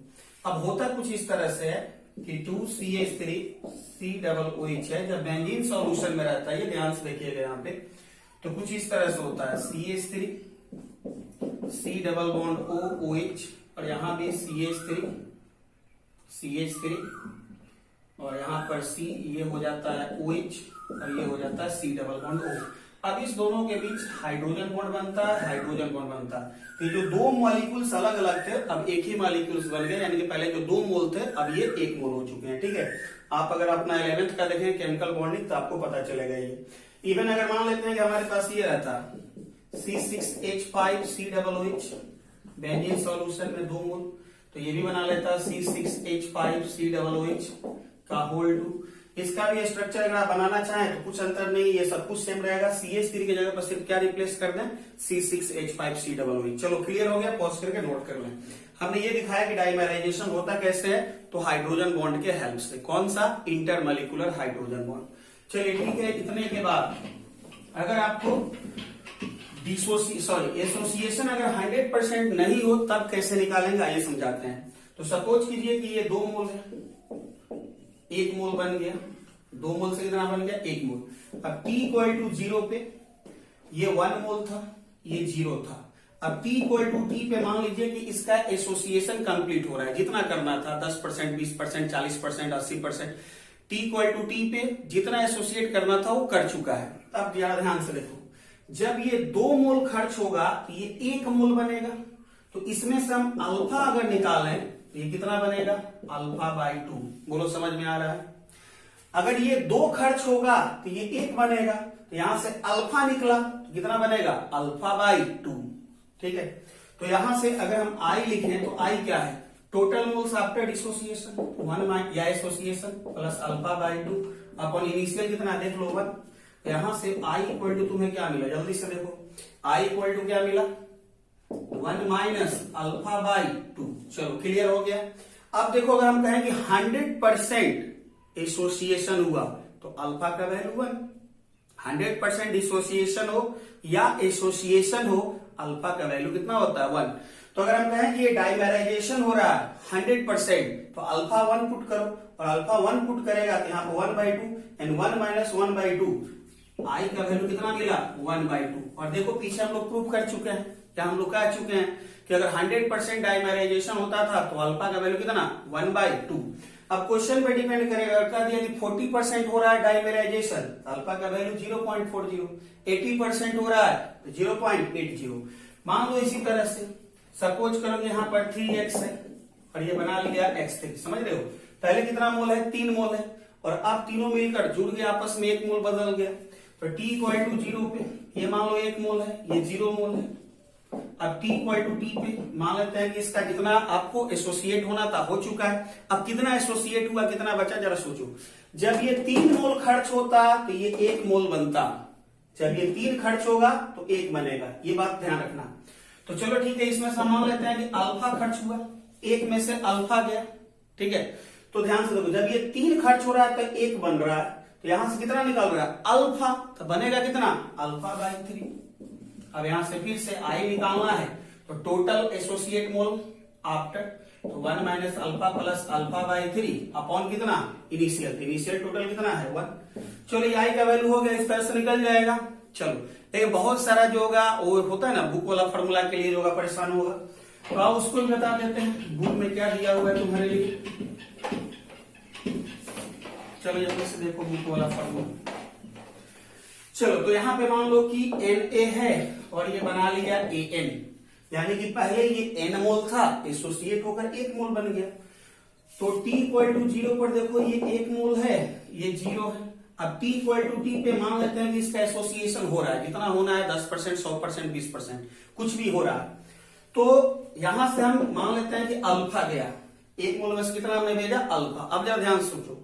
अब होता कुछ इस तरह से है कि 2CH3COOH है, जब बेंजीन सॉल्यूशन में रहता है, ये ध्यान से देखिएगा यहाँ पे, तो कुछ इस तरह से होता है CH3 C♯OH और यहां भी CH3 और यहां पर C, ये हो जाता है OH और ये हो जाता है C♯O। अब इस दोनों के बीच हाइड्रोजन बॉन्ड बनता है, हाइड्रोजन बॉन्ड बनता है। तो जो 2 मॉलिक्यूल्स अलग अलग थे अब एक ही मॉलिक्यूल्स बन गए, यानी कि पहले जो 2 मोल थे अब ये 1 मोल हो चुके हैं। ठीक है, आप अगर अपना 11th का देखें केमिकल बॉन्डिंग तो आपको पता चलेगा ये। इवन अगर मान लेते हैं कि हमारे पास ये रहता C6H5COOH बेंजीन सॉल्यूशन में 2 मोल, तो ये भी बना लेता C6H5COOH का होल 2। इसका भी स्ट्रक्चर अगर आप बनाना चाहें तो कुछ अंतर नहीं, ये सब कुछ सेम रहेगा। CH3 की जगह पर सिर्फ क्या रिप्लेस कर दें, C6H5COOH। चलो क्लियर हो गया, पॉज करके नोट कर लें। हमने ये दिखाया कि डाइमेराइजेशन होता कैसे है, तो हाइड्रोजन बॉन्ड के हेल्प से। कौन सा, इंटरमॉलिक्यूलर हाइड्रोजन बॉन्ड। चलिए ठीक है, इतने के बाद अगर आपको एसोसिएशन अगर 100% नहीं हो तब कैसे निकालेंगे, आइए समझाते हैं। तो सपोज कीजिए कि ये 2 मोल है, 1 मोल बन गया, 2 मोल से कितना बन गया, 1 मोल। अब T=0 पे ये 1 मोल था, ये 0 था। अब T=T पे मान लीजिए कि इसका एसोसिएशन कंप्लीट हो रहा है, जितना करना था 10%, 20%, 40%, 80%। T=T पे जितना एसोसिएट करना था वो कर चुका है। अब ध्यान से देखो, जब ये 2 मोल खर्च होगा तो ये 1 मोल बनेगा, तो इसमें से हम अल्फा अगर निकालें तो ये कितना बनेगा, α/2। बोलो समझ में आ रहा है। अगर ये 2 खर्च होगा तो ये 1 बनेगा, तो यहां से अल्फा निकला तो कितना बनेगा, α/2। ठीक है, तो यहां से अगर हम I लिखें तो I क्या है, टोटल मोल्स आफ्टर डिसोसिएशन 1 या एसोसिएशन प्लस α/2 अपन इनिशियल कितना देख लो 1। यहां से I= तुम्हें क्या मिला, जल्दी से देखो, I= क्या मिला, 1 - α/2। चलो क्लियर हो गया। अब देखो अगर हम कहें कि 100% एसोसिएशन हुआ तो अल्फा का वैल्यू 1, 100% डिसोसिएशन हो या एसोसिएशन हो, अल्फा का वैल्यू कितना होता है 1। तो अगर हम कहें कि ये डाइमेराइजेशन हो रहा है 100%, तो अल्फा 1 पुट करो, और अल्फा 1 पुट करेगा तो यहाँ पे 1/2 एंड 1 - 1/2, आई का वैल्यू कितना मिला 1/2। और देखो पीछे हम लोग प्रूव कर चुके हैं, क्या हम लोग कह चुके हैं कि अगर 100% डाइमेराइजेशन होता था तो अल्फा का वैल्यू कितना 1/2। अब क्वेश्चन पे डिपेंड करेगा, कह दिया कि 40% हो रहा है डाइमेराइजेशन, अल्फा का वैल्यू 0.40, 80% हो रहा है तो 0.80। मान लो इसी तरह से सपोज करो यहाँ पर 3x है और ये बना लिया x3, समझ रहे हो। पहले कितना मोल है 3 मोल है, और अब तीनों मिलकर जुड़ गया आपस में, 1 मोल बदल गया, तो t = 0 पे ये मान लो 1 मोल है, ये 0 मोल है। अब t = t पे मान लेते हैं कि इसका जितना आपको एसोसिएट होना था हो चुका है। अब कितना एसोसिएट हुआ, कितना बचा, जरा सोचो। जब ये 3 मोल खर्च होता तो ये 1 मोल बनता, जब ये 3 खर्च होगा तो 1 बनेगा, ये बात ध्यान रखना। तो चलो ठीक है, इसमें से मान लेते हैं कि अल्फा खर्च हुआ, 1 में से अल्फा गया, ठीक है। तो ध्यान से देखो, जब ये 3 खर्च हो रहा है तो 1 बन रहा है, तो यहां से कितना निकल रहा है अल्फा, तो बनेगा कितना अल्फा/3। अब यहां से फिर से आई निकालना है, तो टोटल एसोसिएट मोल आफ्टर, तो 1 - अल्फा प्लस अल्फा/3 अपॉन कितना इनिशियल टोटल कितना है 1। चलो ये आई का वैल्यू हो गया, इस तरह से निकल जाएगा। चलो लेकिन बहुत सारा जो होगा वो होता है ना बुक वाला फॉर्मूला के लिए जो होगा परेशान होगा, तो आप उसको भी बता देते हैं बुक में क्या दिया हुआ है तुम्हारे लिए। चलो जल्दी से देखो बुक वाला फॉर्मूला। चलो तो यहाँ पे मान लो कि Na है और ये बना लिया An, यानी कि पहले ये n मोल था, एसोसिएट होकर 1 मोल बन गया। तो t = 0 पर देखो ये 1 मोल है, ये 0 है। अब t = t पे मान लेते हैं कि इसका एसोसिएशन हो रहा है, जितना होना है 10%, 100%, 20%, कुछ भी हो रहा है। तो यहां से हम मान लेते हैं कि अल्फा गया, 1 मोल में से कितना हमने भेजा अल्फा। अब जरा ध्यान सोचो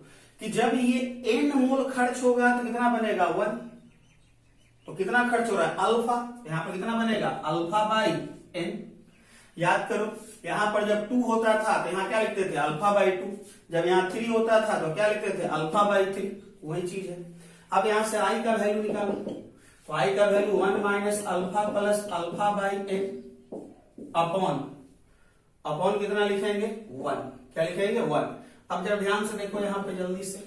कि जब ये n मोल खर्च होगा तो कितना बनेगा 1, तो कितना खर्च हो रहा है अल्फा, यहाँ पर कितना बनेगा अल्फा/n। याद करो यहाँ पर जब 2 होता था तो यहाँ क्या लिखते थे अल्फा/2, जब यहाँ 3 होता था तो क्या लिखते थे अल्फा/3, वही चीज है। अब यहाँ से आई का वैल्यू निकालो, तो आई का वैल्यू 1 - अल्फा प्लस अल्फा/n अपॉन कितना लिखेंगे 1, क्या लिखेंगे 1। अब जब ध्यान से देखो यहाँ पे जल्दी से,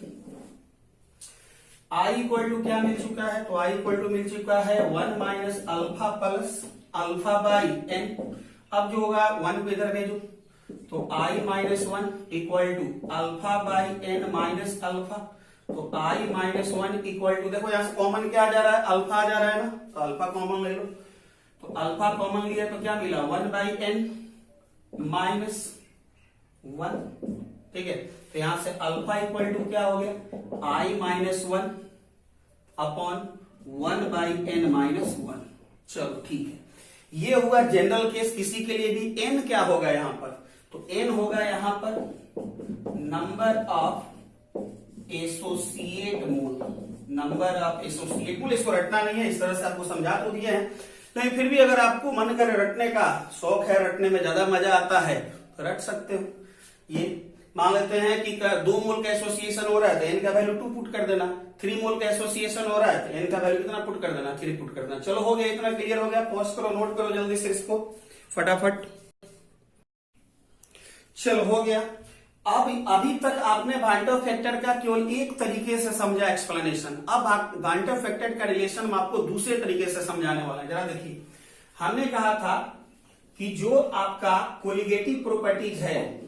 I = क्या मिल चुका है, तो I = मिल चुका है 1 - अल्फा प्लस अल्फा/n। अब जो होगा 1 को इधर भेजो, तो I - 1 = अल्फा/n माइनस अल्फा, तो I - 1 देखो यहां से कॉमन क्या आ जा रहा है अल्फा आ जा रहा है ना, तो अल्फा कॉमन ले लो, तो अल्फा कॉमन लिया तो क्या मिला 1/n माइनस 1, ठीक है। तो यहां से अल्फा = क्या हो गया I - 1 अपॉन 1/n माइनस 1। चलो ठीक है, ये हुआ जनरल केस। किसी के लिए भी n क्या होगा यहाँ पर, तो n होगा यहाँ पर number of associate mole, number of associate mole. इसको रटना नहीं है, इस तरह से आपको समझा तो दिए हैं, लेकिन फिर भी अगर आपको मन करे रटने का शौक है, रटने में ज्यादा मजा आता है तो रट सकते हो। ये मान लेते हैं कि 2 मोल का एसोसिएशन हो रहा है तो n का वैल्यू 2 पुट कर देना, 3 मोल का एसोसिएशन हो रहा है तो n का वैल्यू कितना पुट कर देना 3 पुट कर देना। चलो हो गया, इतना क्लियर हो गया। पॉज करो, नोट करो जल्दी से इसको फटाफट। चलो हो गया। अब अभी तक आपने वांटर फैक्टर का केवल एक तरीके से समझा एक्सप्लेनेशन, अब वांटर फैक्टर का रिलेशन हम आपको दूसरे तरीके से समझाने वाला है। जरा देखिए, हमने कहा था कि जो आपका कोलिगेटिव प्रॉपर्टीज है,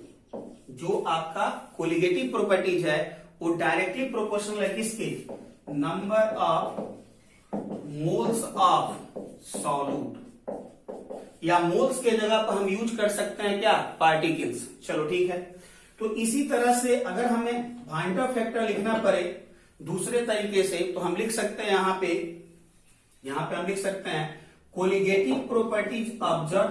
जो आपका कोलिगेटिव प्रॉपर्टीज है वो डायरेक्टली प्रोपोर्शनल है किसके, number of moles of solute, या मोल्स के जगह पर हम यूज कर सकते हैं क्या पार्टिकल्स। चलो ठीक है, तो इसी तरह से अगर हमें वांटर फैक्टर लिखना पड़े दूसरे तरीके से तो हम लिख सकते हैं यहां पे हम लिख सकते हैं colligative properties observe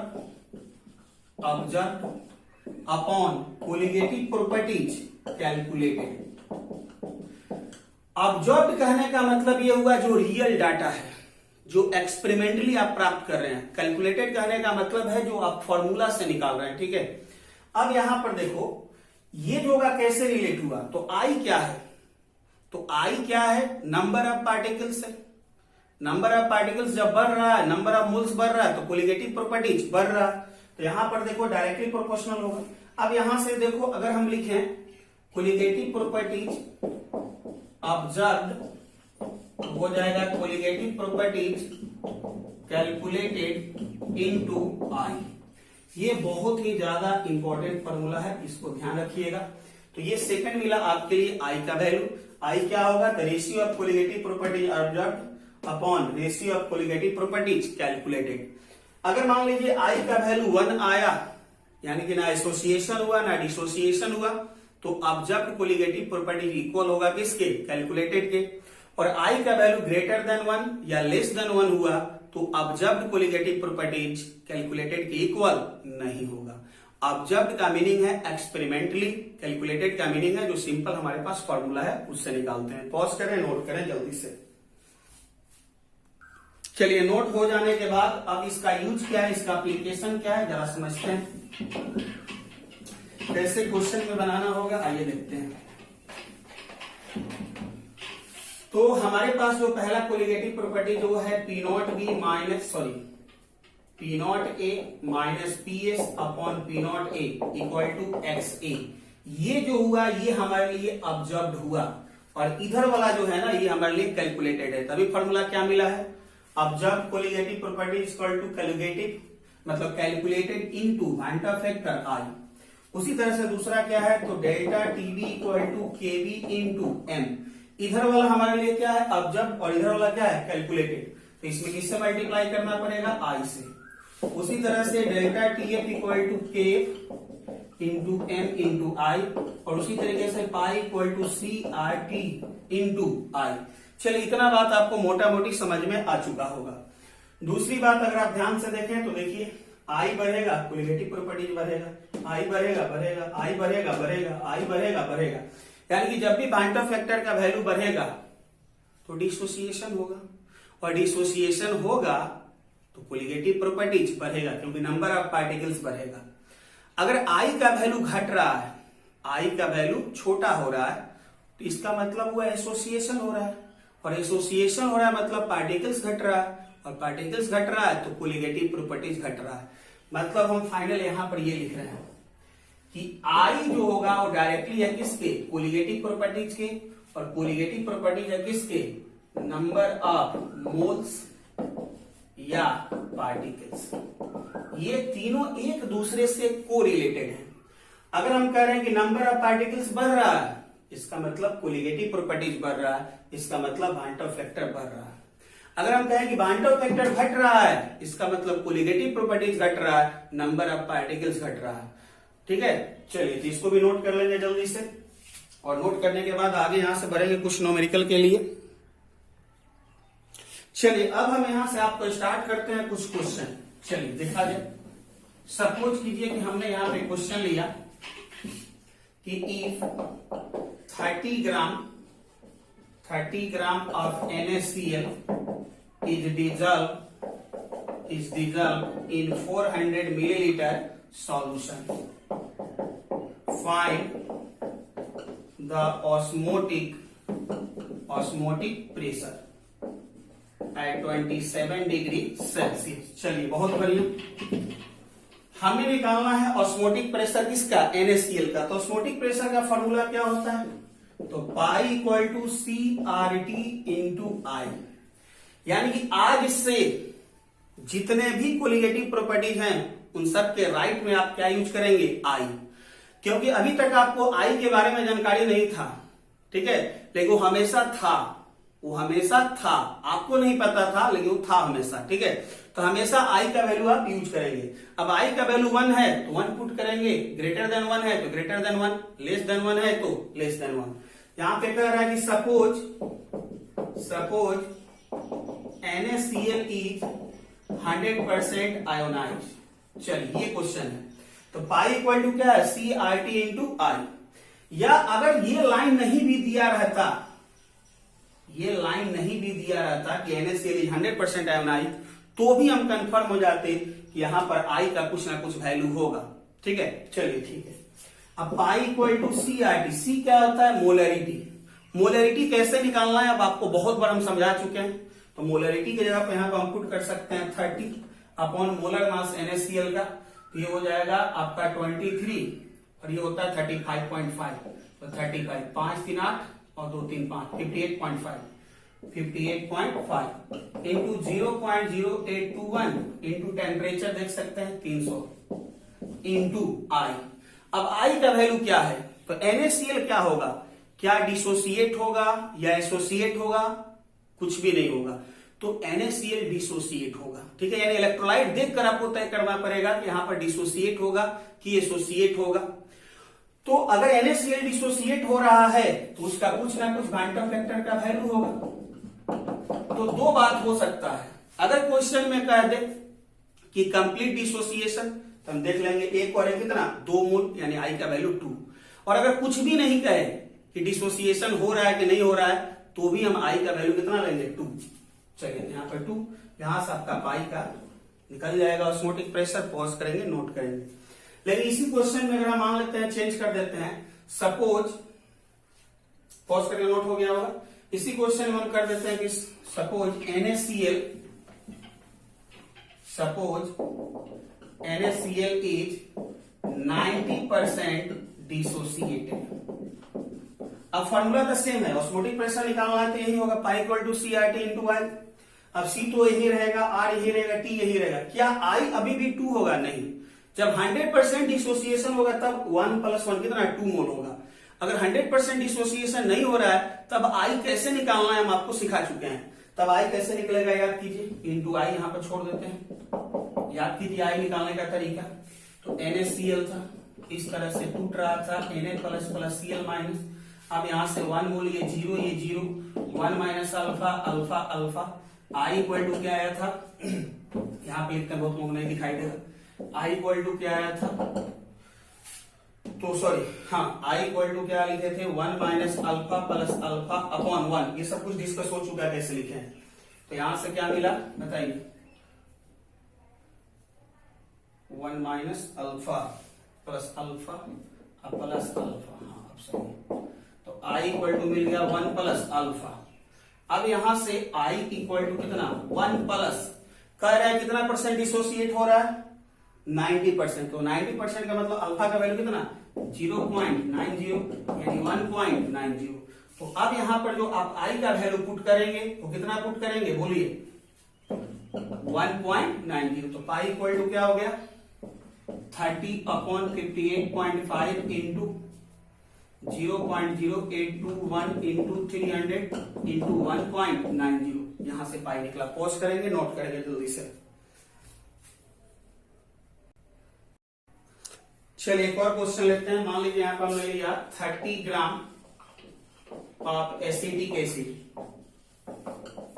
upon colligative properties calculated. Observe कहने का मतलब यह हुआ जो रियल डाटा है, जो एक्सपेरिमेंटली आप प्राप्त कर रहे हैं। कैलकुलेटेड कहने का मतलब है जो आप फॉर्मूला से निकाल रहे हैं, ठीक है। अब यहां पर देखो ये जो होगा कैसे रिलेट हुआ, तो आई क्या है, तो आई क्या है नंबर ऑफ पार्टिकल्स है, नंबर ऑफ पार्टिकल्स जब बढ़ रहा है, नंबर ऑफ मोल्स बढ़ रहा है, तो कोलिगेटिव प्रॉपर्टीज बढ़ रहा है। तो यहां पर देखो डायरेक्टली प्रोपोर्शनल होगा। अब यहां से देखो अगर हम लिखें कोलिगेटिव प्रॉपर्टीज ऑब्जर्व्ड, हो जाएगा colligative properties calculated into I. ये बहुत ही ज्यादा इंपॉर्टेंट फॉर्मूला है, इसको ध्यान रखिएगा। तो ये सेकंड मिला आपके लिए आई का वैल्यू। आई क्या होगा? The ratio of colligative properties observed upon ratio of colligative properties calculated. अगर मान लीजिए आई का वैल्यू 1 आया, यानी कि ना एसोसिएशन हुआ ना डिसोसिएशन हुआ, तो ऑब्जर्व्ड कोलिगेटिव प्रॉपर्टीज इक्वल होगा किसके? कैलकुलेटेड के। और आई का वैल्यू ग्रेटर देन 1 या लेस देन 1 हुआ तो ऑब्जर्व्ड कोलिगेटिव प्रॉपर्टीज कैलकुलेटेड के इक्वल नहीं होगा। ऑब्जर्व्ड का मीनिंग है एक्सपेरिमेंटली, कैलकुलेटेड का मीनिंग है जो सिंपल हमारे पास फॉर्मूला है उससे निकालते हैं। पॉज करें, नोट करें जल्दी से। चलिए, नोट हो जाने के बाद अब इसका यूज क्या है, इसका एप्लीकेशन क्या है, जरा समझते हैं। कैसे क्वेश्चन में बनाना होगा, आइए देखते हैं। तो हमारे पास जो पहला कोलिगेटिव प्रॉपर्टी जो है P nought B minus P not a minus P S upon P not a equal to X A. ये जो हुआ ये हमारे लिए ऑब्जर्व्ड हुआ, और इधर वाला जो है ना ये हमारे लिए कैलकुलेटेड है। तभी फॉर्मूला क्या मिला है? Observed colligative property equal to calculated, मतलब calculated into van't factor i. उसी तरह से दूसरा क्या है? तो delta TB equal to KB into m. इधर वाला हमारे लिए क्या है? ऑब्जर्व, और इधर वाला क्या है? कैलकुलेटेड। तो इसमें किससे मल्टीप्लाई करना पड़ेगा? आई से। उसी तरह से delta T F equal to K into M into I, और उसी तरीके से pi equal to C R T into I. चलिए, इतना बात आपको मोटा मोटी समझ में आ चुका होगा। दूसरी बात अगर आप ध्यान से देखें तो देखिए, आई बढ़ेगा कोलिगेटिव प्रॉपर्टीज बढ़ेगा, आई बढ़ेगा बढ़ेगा, आई बढ़ेगा बढ़ेगा, आई बढ़ेगा बढ़ेगा। यानी कि जब भी वांटा फैक्टर का वैल्यू बढ़ेगा तो डिसोसिएशन होगा, और डिसोसिएशन होगा तो कोलिगेटिव प्रॉपर्टीज बढ़ेगा, क्योंकि नंबर ऑफ पार्टिकल्स बढ़ेगा। अगर आई का वैल्यू घट रहा है, आई का वैल्यू छोटा हो रहा है, तो इसका मतलब हुआ एसोसिएशन हो रहा है, और एसोसिएशन हो रहा है मतलब पार्टिकल्स घट रहा है, और पार्टिकल्स घट रहा है तो कोलिगेटिव प्रॉपर्टीज घट रहा है। मतलब हम फाइनल यहां पर ये लिख रहे हैं कि आई जो होगा वो डायरेक्टली है किसके? कोलिगेटिव प्रॉपर्टीज के, और कोलिगेटिव प्रॉपर्टीज है किसके? नंबर ऑफ मोल्स या पार्टिकल्स। ये तीनों एक दूसरे से कोरिलेटेड हैं। अगर हम कह रहे हैं कि नंबर ऑफ पार्टिकल्स बढ़ रहा है, इसका मतलब कोलिगेटिव प्रॉपर्टीज बढ़ रहा है, इसका मतलब वांटा फैक्टर बढ़ रहा है। अगर हम कहें कि वांटा फैक्टर घट रहा है, इसका मतलब कोलिगेटिव प्रॉपर्टीज घट रहा है, नंबर ऑफ पार्टिकल्स घट रहा है। ठीक है, चलिए तो इसको भी नोट कर लेंगे जल्दी से, और नोट करने के बाद आगे यहां से बढ़ेंगे कुछ न्यूमेरिकल के लिए। चलिए, अब हम यहां से आपको स्टार्ट करते हैं कुछ क्वेश्चन। चलिए देखा जाए। सपोज कीजिए कि हमने यहां पे क्वेश्चन लिया कि if 30 gram of NaCl is dissolved in 400 milliliter solution. Find the osmotic pressure at 27 degree Celsius. चलिए, बहुत बढ़िया। हमें निकालना है ऑस्मोटिक प्रेशर किसका? NaCl का। तो ऑस्मोटिक प्रेशर का फॉर्मूला क्या होता है? तो pi equal to C R T into I. यानी कि आज से जितने भी कोलिगेटिव प्रॉपर्टीज हैं उन सब के राइट में आप क्या यूज करेंगे? आई। क्योंकि अभी तक आपको आई के बारे में जानकारी नहीं था, ठीक है, लेकिन वो हमेशा था, आपको नहीं पता था लेकिन वो था हमेशा। ठीक है, तो हमेशा आई का वैल्यू आप यूज करेंगे। अब आई का वैल्यू 1 है तो 1 पुट करेंगे, ग्रेटर देन 1 है तो ग्रेटर देन 1, लेस देन 1 है तो लेस देन 1। यहां पे कह रहा है कि सपोज NaCl इज 100% आयोनाइज। चलिए, ये क्वेश्चन है। तो पाई इक्वल टू क्या है? सी आर टी इंटू आई। या अगर ये लाइन नहीं भी दिया रहता कि NaCl इज 100% आयोनाइज, तो भी हम कंफर्म हो जाते कि यहां पर आई का कुछ ना कुछ वैल्यू होगा। ठीक है, चलिए ठीक है। अब pi equal to C R T. C क्या होता है? मोलरिटी। मोलरिटी कैसे निकालना है अब आपको बहुत बार हम समझा चुके हैं। तो तो मोलरिटी की जगह पे यहाँ पर हम पुट कर सकते हैं 30 अपॉन मोलर मास NaCl का, तो ये हो जाएगा आपका 23 और ये होता है 35.5, तो 35 5 3 8 और 2 3 5 58.5 इंटू 0.0821 इंटू टेम्परेचर देख सकते हैं 300 इंटू आई। अब आई का वैल्यू क्या है, तो NaCl क्या होगा, क्या डिसोसिएट होगा या एसोसिएट होगा, कुछ भी नहीं होगा, तो NaCl डिसोसिएट होगा। ठीक है, यानी इलेक्ट्रोलाइट देखकर आपको तय करना पड़ेगा कि यहां पर डिसोसिएट होगा कि एसोसिएट होगा। तो अगर NaCl डिसोसिएट हो रहा है तो उसका कुछ ना कुछ क्वांटम फैक्टर का वैल्यू होगा। तो दो बात हो सकता है, अगर क्वेश्चन में कह दे कि कंप्लीट डिसोसिएशन तो हम देख लेंगे एक और एक कितना 2 मोल यानी आई का वैल्यू 2, और अगर कुछ भी नहीं कहे कि डिसोसिएशन हो रहा है कि नहीं हो रहा है तो भी हम आई का वैल्यू कितना लेंगे 2। चलिए यहाँ पर 2, यहां से आपका पाई का निकल जाएगा ऑस्मोटिक प्रेशर, पॉज करेंगे नोट करेंगे। लेकिन इसी क्वेश्चन में अगर हम मान लेते हैं, चेंज कर देते हैं, सपोज पॉज करके नोट हो गया होगा, इसी क्वेश्चन में हम कर देते हैं कि सपोज NaCl इज 90% डिसोसिएटेड। अब फॉर्मूला तो सेम है, ऑस्मोटिक प्रेशर निकालना है तो यही होगा pi equal to CRT into I. अब C तो यही रहेगा, R यही रहेगा, T यही रहेगा। क्या I अभी भी 2 होगा? नहीं। जब 100% डिसोसिएशन होगा तब 1 + 1 कितना 2 मोल होगा। अगर 100% डिसोसिएशन नहीं हो रहा है तब I कैसे निकालना है हम आपको सिखा चुके हैं। तब I कैसे निकलेगा याद कीजिए, इंटू आई यहां पर छोड़ देते हैं, याद कीजिए I निकालने का तरीका। तो NaCl था, इस तरह से टूट रहा था, Na++ Cl माइनस, अब यहां से 1 मोल, ये 0 ये 0, 1 minus alpha alpha alpha, i equal to क्या आया था, यहां पे लिखते बहुत लोग नहीं दिखाई देगा, आई इक्वल टू क्या आया था, तो सॉरी हाँ आई इक्वल टू क्या लिखे थे 1 minus alpha plus alpha upon 1। ये सब कुछ डिस्कस हो चुका है कैसे लिखे हैं। तो यहां से क्या मिला बताइए, 1 minus alpha plus alpha plus alpha, हाँ अब सही। तो आई इक्वल टू मिल गया 1 प्लस अल्फा। अब यहां से आई इक्वल टू कितना 1 प्लस, कह रहा है कितना परसेंट डिसोसिएट हो रहा है 90%। तो 90% का मतलब अल्फा का वैल्यू कितना 0.90 यानी 1.90। तो अब यहां पर जो आप आई का वैल्यू पुट करेंगे तो कितना पुट करेंगे बोलिए 1.90। तो पाई इक्वल टू क्या हो गया 30/58.5 इंटू 0.0821 इंटू 300 इंटू 1.90। यहां से पाई निकला, पॉज करेंगे नोट करेंगे जल्दी से। चलिए एक और क्वेश्चन लेते हैं। मान लीजिए यहां पर हमने लिया 30 gram of acetic acid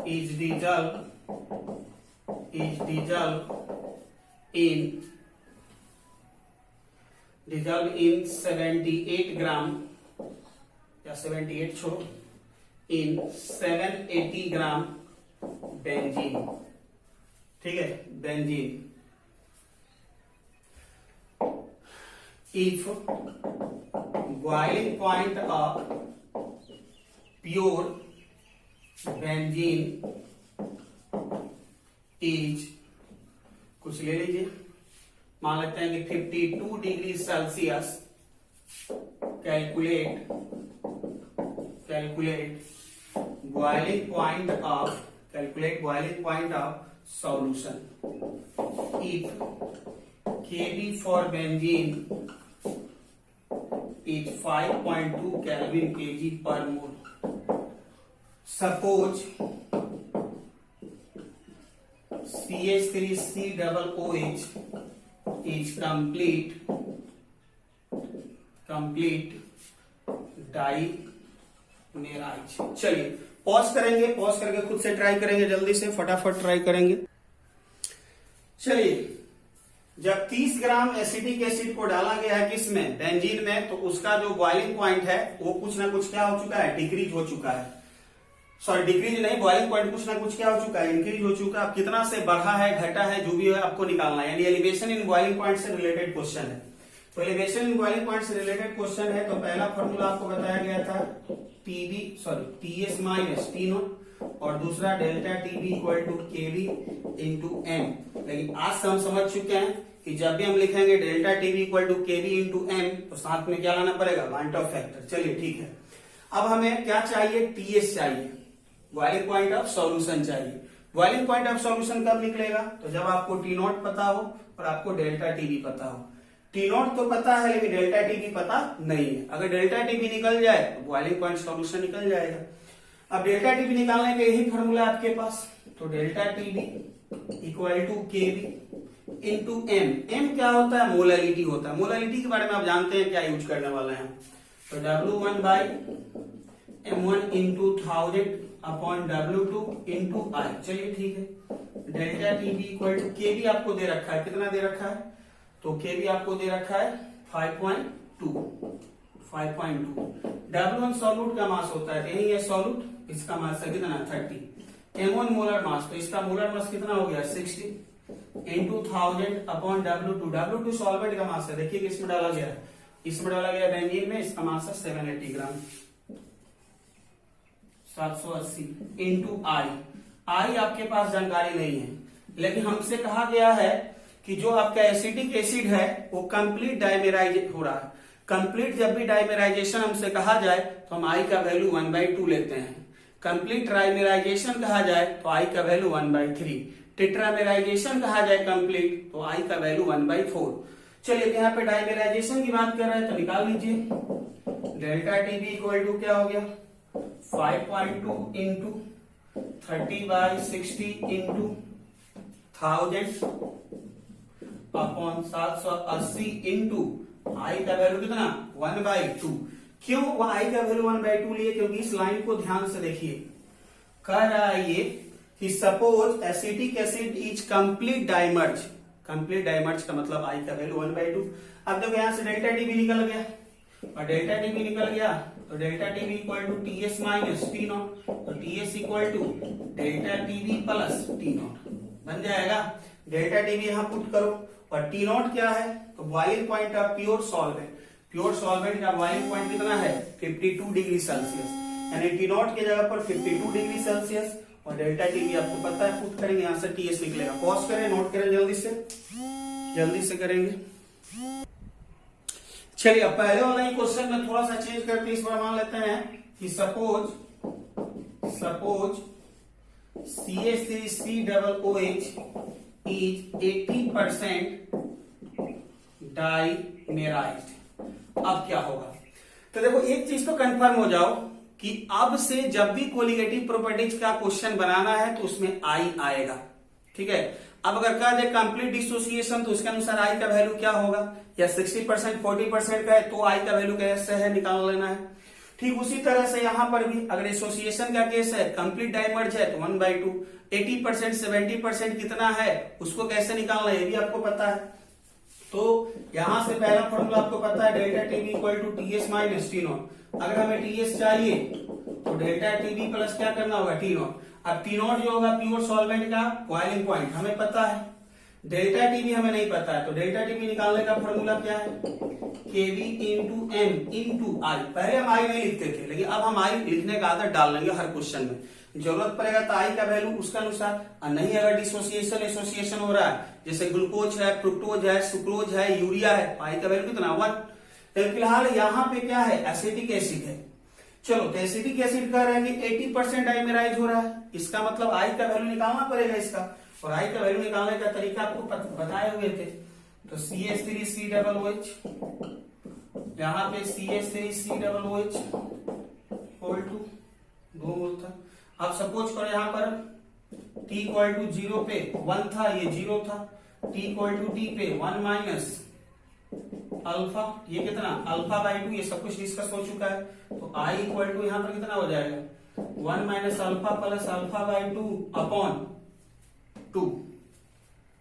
is dissolve in 78 ग्राम या 78 छोड़ो इन 780 ग्राम बेंजीन। ठीक है, benzene if boiling point of pure benzene is, कुछ ले लीजिए, मान लेते हैं कि 52 degree Celsius. Calculate boiling point of solution if Kb for benzene is 5.2 Kelvin kg per mole. Suppose CH3COOH is complete dimerized। चलिए पॉज करेंगे, पॉज करके खुद से ट्राई करेंगे, जल्दी से फटाफट ट्राई करेंगे। चलिए जब 30 ग्राम एसिटिक एसिड को डाला गया है किसमें बेंजीन में, तो उसका जो बॉइलिंग पॉइंट है वो कुछ ना कुछ क्या हो चुका है डिक्रीज हो चुका है। सॉरी डिक्रीज नहीं, बॉइलिंग पॉइंट कुछ ना कुछ क्या हो चुका है इंक्रीज हो चुका है। अब कितना से बढ़ा है घटा है जो भी है आपको निकालना है, यानी एलिवेशन इन बॉइलिंग पॉइंट से रिलेटेड क्वेश्चन है। तो एलिवेशन इन बॉइलिंग पॉइंट से रिलेटेड क्वेश्चन है, तो पहला फॉर्मूला आपको बताया गया था TS माइनस T0 और दूसरा delta TB equal to KB into m. लेकिन आज से हम समझ चुके हैं कि जब भी हम लिखेंगे delta TB equal to KB into m तो साथ में क्या लाना पड़ेगा, पॉइंट ऑफ फैक्टर। चलिए ठीक है, अब हमें क्या चाहिए, टीएस चाहिए, बॉइलिंग पॉइंट ऑफ सॉल्यूशन चाहिए। बॉइलिंग पॉइंट ऑफ सॉल्यूशन कब निकलेगा, तो जब आपको टी नॉट पता हो और आपको डेल्टा टीबी पता हो। टी नॉट तो पता है लेकिन डेल्टा टीबी पता नहीं है। अगर डेल्टा टीबी निकल जाए तो बॉइलिंग पॉइंट सॉल्यूशन निकल जाएगा। अब डेल्टा टीबी निकालने का यही फॉर्मूला आपके पास, तो delta TB equal to KB into m. M क्या होता है, मोलालिटी होता है। मोलालिटी के बारे में आप जानते हैं क्या यूज करने वाले हैं, तो W1 by M1 into 1000 upon W2 into I. चलिए ठीक है, delta TB equal to KV आपको दे रखा है, कितना दे रखा है, तो केवी आपको दे रखा है 5.2। W1 सॉल्यूट का मास होता है, यही है सॉल्यूट, इसका मास है कितना 30। M1 मोलर मास, तो इसका मोलर मास कितना हो गया 60 into 1000 upon W2। W2 solvent का मास है, देखिए कि इसमें डाला गया है, इसमें डाला गया बेंजीन में, इसका मास है 780 ग्राम, 780 इंटू आई। आई आपके पास जानकारी नहीं है, लेकिन हमसे कहा गया है कि जो आपका एसिटिक एसिड है वो कंप्लीट डाइमेराइज हो रहा है। कंप्लीट जब भी डाइमेराइजेशन हमसे कहा जाए तो हम आई का वैल्यू 1/2 लेते हैं। कंप्लीट ट्राइमेराइजेशन कहा जाए तो आई का वैल्यू 1/3। टेट्रामेराइजेशन कहा जाए कंप्लीट तो आई का वैल्यू 1/4। चलिए यहाँ पे डाइमेराइजेशन की बात कर रहे हैं तो निकाल लीजिए, डेल्टा टीबी इक्वल टू क्या हो गया 5.2 इंटू 30/60 इंटू 1000 अपॉन 780 इंटू आई का वैल्यू कितना 1/2। क्यों वो आई का वैल्यू 1/2 लिए, क्योंकि इस लाइन को ध्यान से देखिए, कह रहा है ये कि suppose acetic acid is complete dimers. Complete dimers का मतलब आई का वैल्यू 1/2। अब देखो यहां से डेल्टा टीबी निकल गया, और डेल्टा टीबी निकल गया तो delta TB equal to TS minus T nought, तो TS equal to delta TB plus T nought बन जाएगा। डेल्टा टीबी यहां पुट करो, और टी नॉट क्या है, तो boiling point of pure solvent. Pure solvent का बॉइलिंग पॉइंट कितना है 52 डिग्री सेल्सियस, यानी टी नॉट की जगह पर 52 डिग्री सेल्सियस, और डेल्टा टीबी आपको पता है, पुट करेंगे यहां से टीएस निकलेगा। पॉज करें, नोट करें जल्दी से करेंगे। चलिए अब पहले वाला ही क्वेश्चन में थोड़ा सा चेंज करके इस बार मान लेते हैं कि सपोज CH3COOH is 80% डाइमेराइज्ड। अब क्या होगा, तो देखो एक चीज तो कंफर्म हो जाओ कि अब से जब भी कोलिगेटिव प्रॉपर्टीज का क्वेश्चन बनाना है तो उसमें आई आएगा, ठीक है। अब अगर कह दे कंप्लीट डिसोसिएशन तो उसके अनुसार आई का वैल्यू क्या होगा, या 60% 40% का है तो आई का वैल्यू कैसे है निकाल लेना है। ठीक उसी तरह से यहां पर भी अगर एसोसिएशन का केस है, कंप्लीट डाइमर्ज है तो 1/2, 80% 70% कितना है उसको कैसे निकालना है ये भी आपको पता है। तो यहां से पहला फॉर्मूला आपको पता है, delta TB equal to TS minus T naught. अगर हमें टीएस चाहिए तो डेल्टा टीबी प्लस क्या करना होगा टी नॉट। अब टी नॉट जो होगा प्योर सॉल्वेंट का बॉइलिंग पॉइंट हमें पता है, डेल्टा टीबी हमें नहीं पता है, तो डेल्टा टीबी निकालने का फॉर्मूला क्या है केवी इंटू एम इंटू आई। पहले हम आई नहीं लिखते थे, लेकिन अब हम आई लिखने का आदत डाल लेंगे हर क्वेश्चन में, जरूरत पड़ेगा तो आई का वैल्यू उसका अनुसार, और नहीं अगर डिसोसिएशन एसोसिएशन हो रहा है जैसे ग्लूकोज है, फ्रुक्टोज है, सुक्रोज है, यूरिया है, आई का वैल्यू कितना 1। फिलहाल यहाँ पे क्या है एसिटिक एसिड है। चलो तो एसिटिक एसिड कह रहे हैं कि 80% डाइमेराइज हो रहा है, इसका मतलब आई का वैल्यू निकालना पड़ेगा इसका, और आई का वैल्यू निकालने का तरीका आपको बताए हुए थे। तो CH3COOH, यहाँ पे CH3COOH इक्वल टू 2 मोल था। अब सपोज करो यहाँ पर T इक्वल टू 0 पे 1 था, ये 0 था, T इक्वल टू T पे 1 माइनस अल्फा, ये कितना अल्फा/2, ये सब कुछ डिस्कस हो चुका है। तो I इक्वल टू यहाँ पर कितना हो जाएगा 1 माइनस अल्फा प्लस अल्फा/2 अपॉन 2,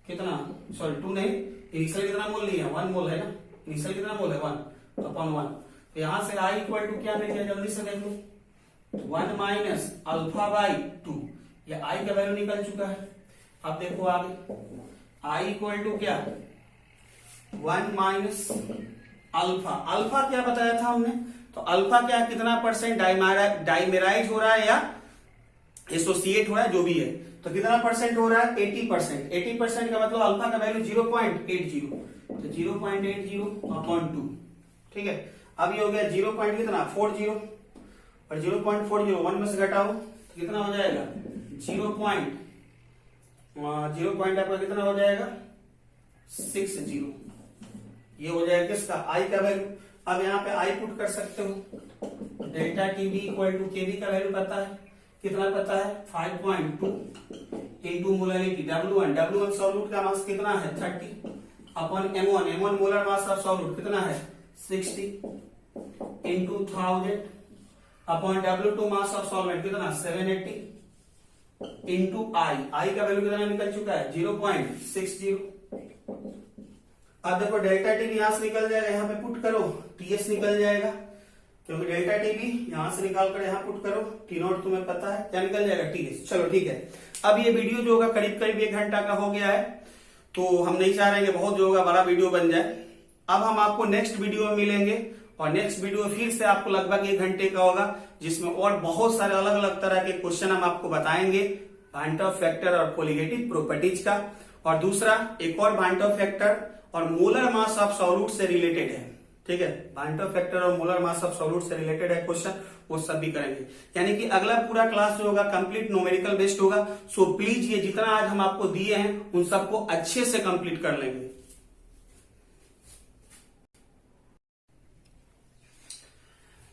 कितना सॉरी 2 नहीं, इनिशियल कितना मोल लिया 1 मोल है ना, इनिशियल कितना मोल है 1 अपॉन 1। तो यहां से I इक्वल टू क्या मिल गया जल्दी से देख लो 1 माइनस अल्फा/2, ये I का वैल्यू निकल चुका है। अब देखो आगे I इक्वल टू क्या 1 माइनस अल्फा, अल्फा क्या बताया था हमने, तो अल्फा क्या कितना परसेंट डाइमेराइज हो रहा है या एसोसिएट हो रहा है जो भी है, तो कितना परसेंट हो रहा है 80%। 80% का मतलब अल्फा का वैल्यू 0.80, तो 0.80/2, ठीक है। अब ये हो गया 0. कितना 40, और 0.40 1 में से घटाओ तो कितना हो जाएगा 0. आपका कितना हो जाएगा 60। ये हो जाएगा किसका आई का वैल्यू। अब यहाँ पे आई पुट कर सकते हो, डेल्टा टीबी इक्वल टू केबी का वैल्यू पता है, कितना पता है 5.2 इंटू मोलारिटी W1 सॉल्यूट का मास कितना है 30 upon M1 molar mass of solute कितना है 60 into 1000 upon W2 mass of solvent कितना 780 इंटू आई का वैल्यू कितना निकल चुका है 0.60। अब देखो डेल्टा टीबी यहां से निकल जाएगा, यहाँ पे पुट करो टीएस निकल जाएगा, क्योंकि डेल्टा टीबी यहां से निकाल कर यहाँ पुट करो, टी नॉट तुम्हें पता है क्या निकल जाएगा टीएस। चलो ठीक है। अब ये वीडियो जो होगा करीब करीब 1 घंटा का हो गया है, तो हम नहीं चाह रहे बहुत जो होगा बड़ा वीडियो बन जाए। अब हम आपको नेक्स्ट वीडियो में मिलेंगे, और नेक्स्ट वीडियो फिर से आपको लगभग 1 घंटे का होगा, जिसमें और बहुत सारे अलग अलग तरह के क्वेश्चन हम आपको बताएंगे, भांट ऑफ फैक्टर और कोलिगेटिव प्रॉपर्टीज का, और दूसरा एक और भांट ऑफ फैक्टर और मोलर मास ऑफ सॉल्यूट से रिलेटेड है, ठीक है। भांट ऑफ फैक्टर और मोलर मास ऑफ सॉल्यूट से रिलेटेड है क्वेश्चन, वो सब भी करेंगे। यानी कि अगला पूरा क्लास जो होगा कंप्लीट न्यूमेरिकल बेस्ड होगा। सो प्लीज ये जितना आज हम आपको दिए हैं उन सबको अच्छे से कंप्लीट कर लेंगे।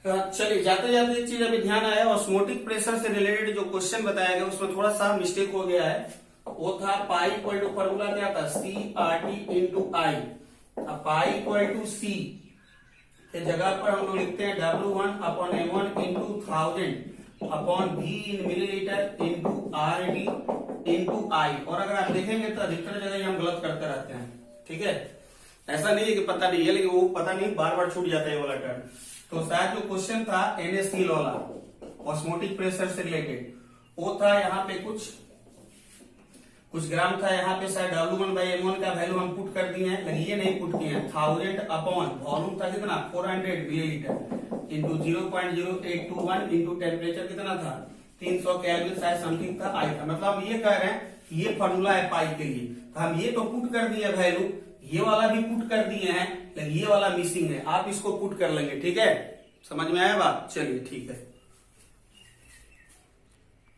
चलिए जाते जाते एक चीज अभी ध्यान आया, ऑस्मोटिक प्रेशर से रिलेटेड जो क्वेश्चन बताया गया उसमें थोड़ा सा मिस्टेक हो गया है। वो था पाई इक्वल टू फॉर्मूला क्या था CRT इंटू आई। अब पाई इक्वल टू C के जगह पर हम लोग लिखते हैं W1 upon M1 into 1000 upon V in millilitre into RD into I. और अगर आप देखेंगे तो अधिकतर जगह हम गलत करते रहते हैं, ठीक है। ऐसा नहीं है कि पता नहीं है, लेकिन वो पता नहीं बार बार छूट जाता है ये वाला टर्म। तो शायद जो क्वेश्चन था NaCl वाला ऑस्मोटिक प्रेशर से रिलेटेड, वो था यहाँ पे कुछ ग्राम था, यहाँ पे शायद W1/M1 का वैल्यू हम पुट कर दिए हैं, लेकिन ये नहीं पुट किए हैं। 1000 अपॉन वॉल्यूम था कितना 400 मिलीलीटर इंटू 0.0821 इंटू टेम्परेचर कितना था 300 केल्विन शायद समथिंग था आई था। मतलब हम ये कह रहे हैं ये फॉर्मूला है पाई के लिए, तो हम ये तो पुट कर दिए वैल्यू, ये वाला भी पुट कर दिए हैं, लेकिन ये वाला मिसिंग है, आप इसको पुट कर लेंगे, ठीक है। समझ में आया बात, चलिए ठीक है।